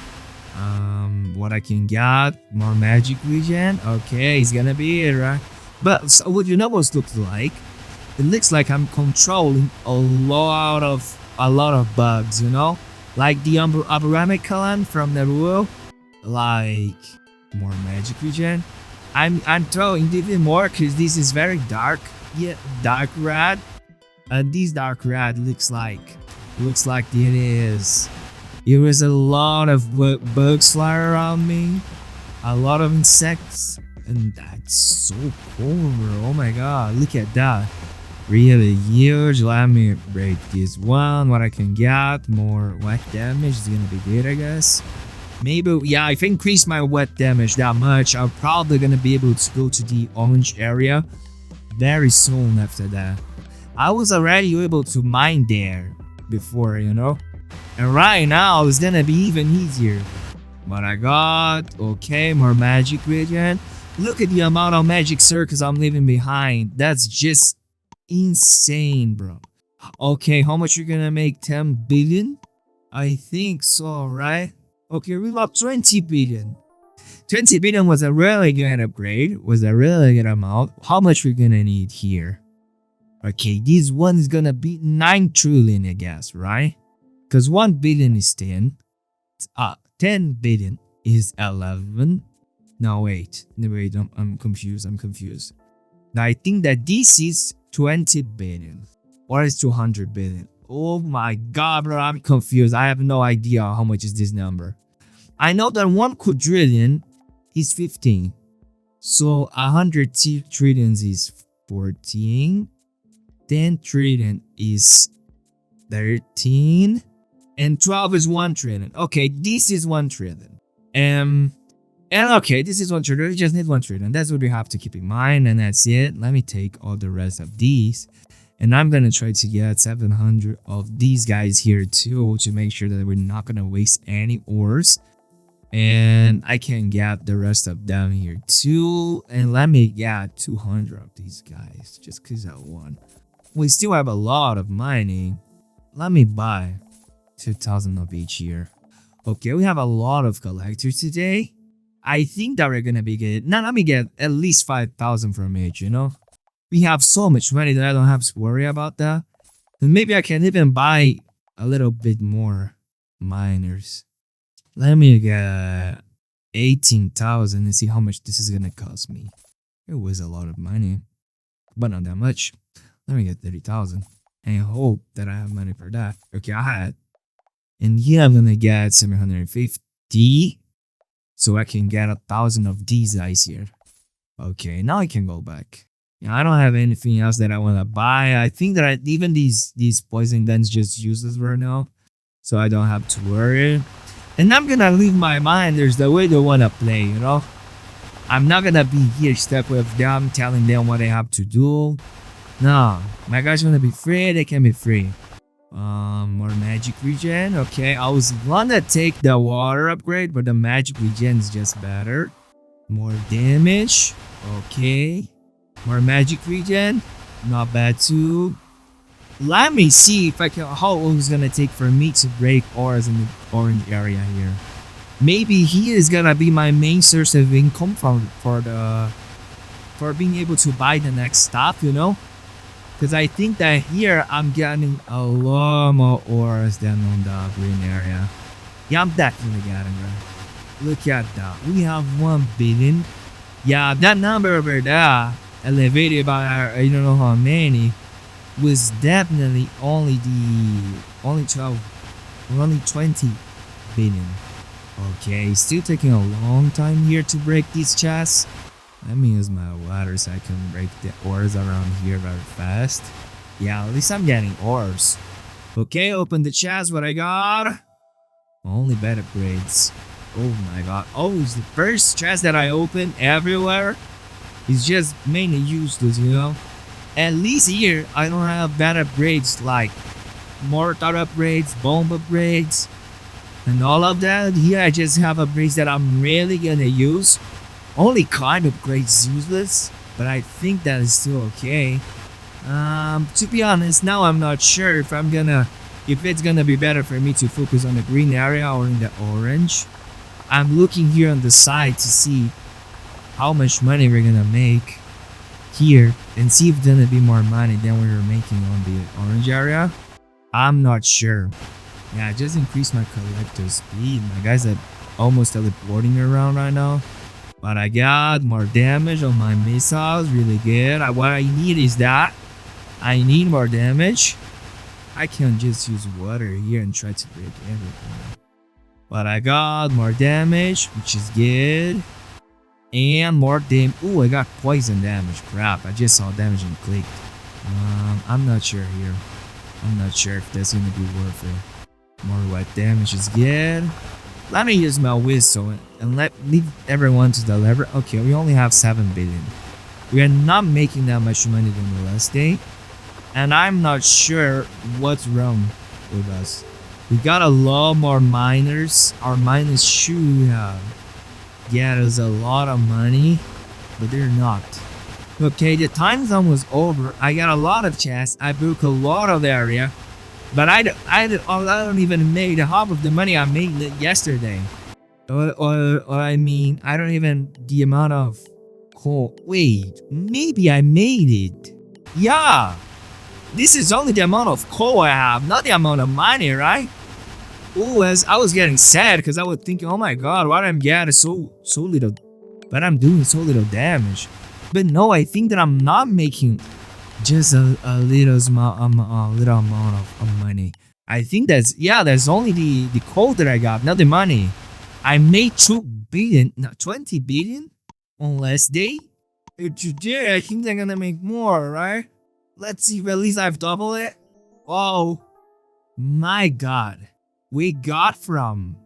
what I can get. More magic regen. Okay, it's gonna be it, right? But so what you know what it looks like? It looks like I'm controlling a lot of bugs, you know? Like the Abrahamic Kalan from Naruto. Like more magic regen. I'm throwing even more because this is very dark. Yeah, dark red. And this dark red looks like it is a lot of bugs flying around me, a lot of insects, and that's so cool, bro. Oh my god, look at that. Really huge. Let me break this one. What I can get, more wet damage is gonna be good, I guess. Maybe, yeah, if I increase my wet damage that much, I'm probably gonna be able to go to the orange area very soon after that. I was already able to mine there before, you know? And right now, it's gonna be even easier. But I got, okay, more magic regen. Look at the amount of magic circles I'm leaving behind. That's just insane, bro. Okay, how much you're gonna make? 10 billion? I think so, right? Okay, we got 20 billion. 20 billion was a really good upgrade, was a really good amount. How much we're gonna need here? Okay, this one is gonna be 9 trillion, I guess, right? Because 1 billion is 10. 10 billion is 11. No, wait, I'm confused. Now, I think that this is 20 billion. Or it's 200 billion. Oh my god, bro, I'm confused. I have no idea how much is this number. I know that 1 quadrillion is 15. So 100 trillions is 14. 10 trillion is 13. And 12 is 1 trillion. Okay, this is 1 trillion. And okay, this is 1 trillion. We just need 1 trillion. That's what we have to keep in mind. And that's it. Let me take all the rest of these. And I'm gonna try to get 700 of these guys here too, to make sure that we're not gonna waste any ores. And I can get the rest of them here too. And let me get 200 of these guys, just because I want. We still have a lot of mining. Let me buy 2,000 of each here. Okay, we have a lot of collectors today. I think that we're gonna be good. Now let me get at least 5,000 from Mage, you know? We have so much money that I don't have to worry about that. And maybe I can even buy a little bit more miners. Let me get 18,000 and see how much this is gonna cost me. It was a lot of money, but not that much. Let me get 30,000 and hope that I have money for that. Okay, I had. And here I'm gonna get 750. So I can get 1,000 of these guys here. Okay, now I can go back. Yeah, I don't have anything else that I want to buy. I think that even these poison guns just useless right now. So I don't have to worry. And I'm gonna leave my miners the way they want to play, you know? I'm not gonna be here stuck with them, telling them what they have to do. No, my guys wanna be free, they can be free. More magic regen. Okay, I was gonna take the water upgrade, but the magic regen is just better. More damage. Okay. More magic regen. Not bad too. Let me see if I can, how long it's gonna take for me to break ores in the orange area here. Maybe he is gonna be my main source of income for being able to buy the next stuff, you know? Because I think that here I'm getting a lot more ores than on the green area. Yeah, I'm definitely getting it. Look at that. We have 1 billion. Yeah, that number over there, elevated by I don't know how many, was definitely only 20 billion. Okay, still taking a long time here to break these chests. Let me use my ladder so I can break the ores around here very fast. Yeah, at least I'm getting ores. Okay, open the chest. What I got? Only bad upgrades. Oh my god. Oh, it's the first chest that I open everywhere. It's just mainly useless, you know? At least here, I don't have bad upgrades like mortar upgrades, bomb upgrades, and all of that. Here I just have upgrades that I'm really gonna use. Only climb upgrades useless, but I think that is still okay. To be honest, now I'm not sure if it's gonna be better for me to focus on the green area or in the orange. I'm looking here on the side to see how much money we're gonna make here and see if there's gonna be more money than we were making on the orange area. I'm not sure. Yeah, I just increased my collector speed. My guys are almost teleporting around right now. But I got more damage on my missiles. Really good. What I need is that. I need more damage. I can't just use water here and try to break everything. But I got more damage, which is good. And more damage. Ooh, I got poison damage. Crap, I just saw damage and clicked. I'm not sure here. I'm not sure if that's gonna be worth it. More wet damage is good. Let me use my whistle and leave everyone to deliver. Okay, we only have 7 billion. We are not making that much money than the last day. And I'm not sure what's wrong with us. We got a lot more miners. Our miners should have get us a lot of money, but they're not. Okay, the time zone was over. I got a lot of chests. I broke a lot of area. But I don't even make half of the money I made yesterday. Or I mean, I don't even the amount of coal. Wait, maybe I made it. Yeah. This is only the amount of coal I have, not the amount of money, right? Oh, as I was getting sad because I was thinking, oh my god, why I'm getting so little, but I'm doing so little damage. But no, I think that I'm not making just a little amount of money. I think that's only the coal that I got, not the money. I made 2 billion, not 20 billion on last day. Today, I think they're gonna make more, right? Let's see if at least I've doubled it. Oh my god. We got from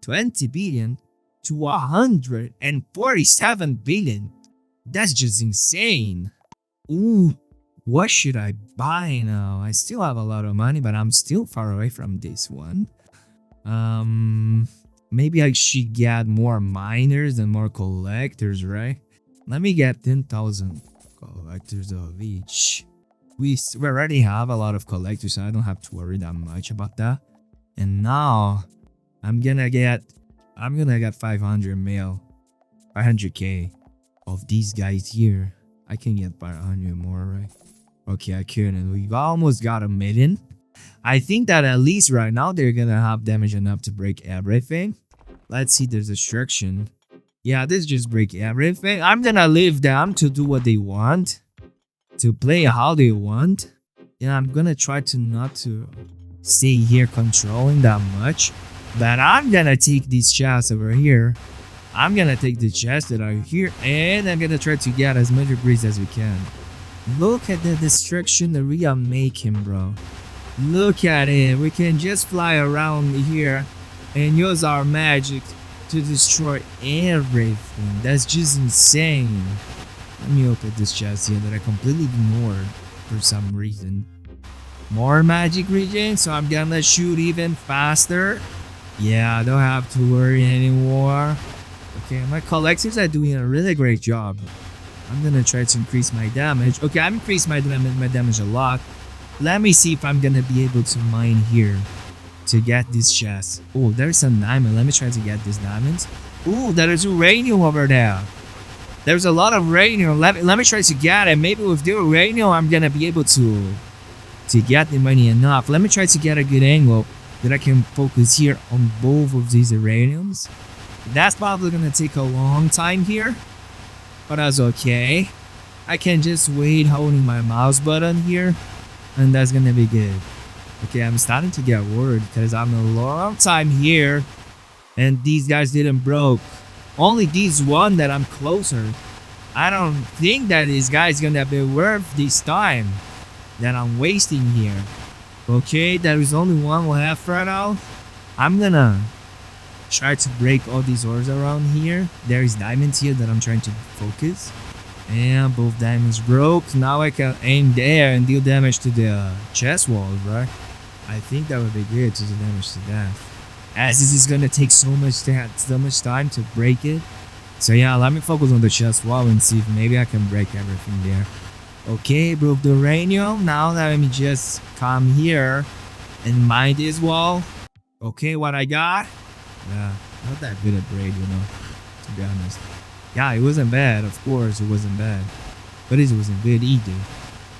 20 billion to 147 billion. That's just insane. Ooh, what should I buy now? I still have a lot of money, but I'm still far away from this one. Maybe I should get more miners and more collectors, right? Let me get 10,000 collectors of each. We already have a lot of collectors, so I don't have to worry that much about that. And now I'm gonna get 500 mil, 500k of these guys here. I can get 500 more, right? Okay, I couldn't. We almost got 1 million. I think that at least right now they're gonna have damage enough to break everything. Let's see, there's destruction. Yeah, this just break everything. I'm gonna leave them to do what they want, to play how they want. Yeah, I'm gonna try to not to stay here controlling that much, but I'm gonna take these chests over here. I'm gonna take the chests that are here, and I'm gonna try to get as much debris as we can. Look at the destruction that we are making, bro. Look at it. We can just fly around here and use our magic to destroy everything. That's just insane. Let me look at this chest here that I completely ignored for some reason. More magic regen, so I'm gonna shoot even faster. Yeah, I don't have to worry anymore. Okay, my collectors are doing a really great job. I'm gonna try to increase my damage. Okay, I've increased my damage a lot. Let me see if I'm gonna be able to mine here to get this chest. Oh, there's a diamond. Let me try to get these diamonds. Oh, there is uranium over there. There's a lot of uranium. Let me try to get it. Maybe with the uranium, I'm gonna be able to get the money enough. Let me try to get a good angle that I can focus here on both of these uraniums. That's probably gonna take a long time here, but that's okay. I can just wait holding my mouse button here, and that's gonna be good. Okay, I'm starting to get worried because I'm a long time here, and these guys didn't broke. Only these one that I'm closer. I don't think that this guy's gonna be worth this time that I'm wasting here. Okay, there is only one left right now. I'm gonna try to break all these ores around here. There is diamonds here that I'm trying to focus. And both diamonds broke. Now I can aim there and deal damage to the chest walls, right? I think that would be good to do damage to that. As this is gonna take so much time to break it. So yeah, let me focus on the chest wall and see if maybe I can break everything there. Okay, broke the uranium. Now let me just come here and mine this wall. Okay, what I got? Yeah, Not that good at braid, to be honest. Yeah, it wasn't bad. Of course, it wasn't bad. But it wasn't good either.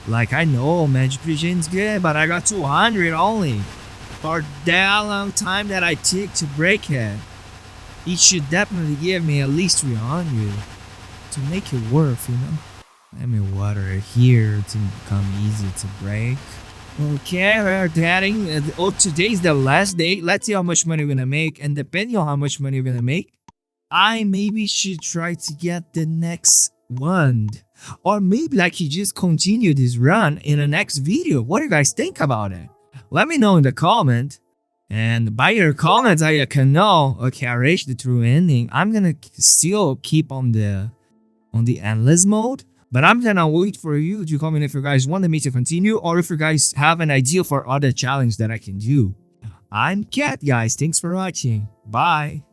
Like, I know Magic Vision's good, but I got 200 only. For that long time that I took to break it. It should definitely give me at least 300 to make it worth. Let me water it here to become easy to break. Okay, we're getting. Today's the last day. Let's see how much money we're gonna make. And depending on how much money we're gonna make, I maybe should try to get the next one. Or maybe like he just continue this run in the next video. What do you guys think about it? Let me know in the comment. And by your comments, I can know, okay, I reached the true ending. I'm gonna still keep on the endless mode. But I'm gonna wait for you to comment if you guys want me to continue or if you guys have an idea for other challenge that I can do. I'm Cat, guys. Thanks for watching. Bye.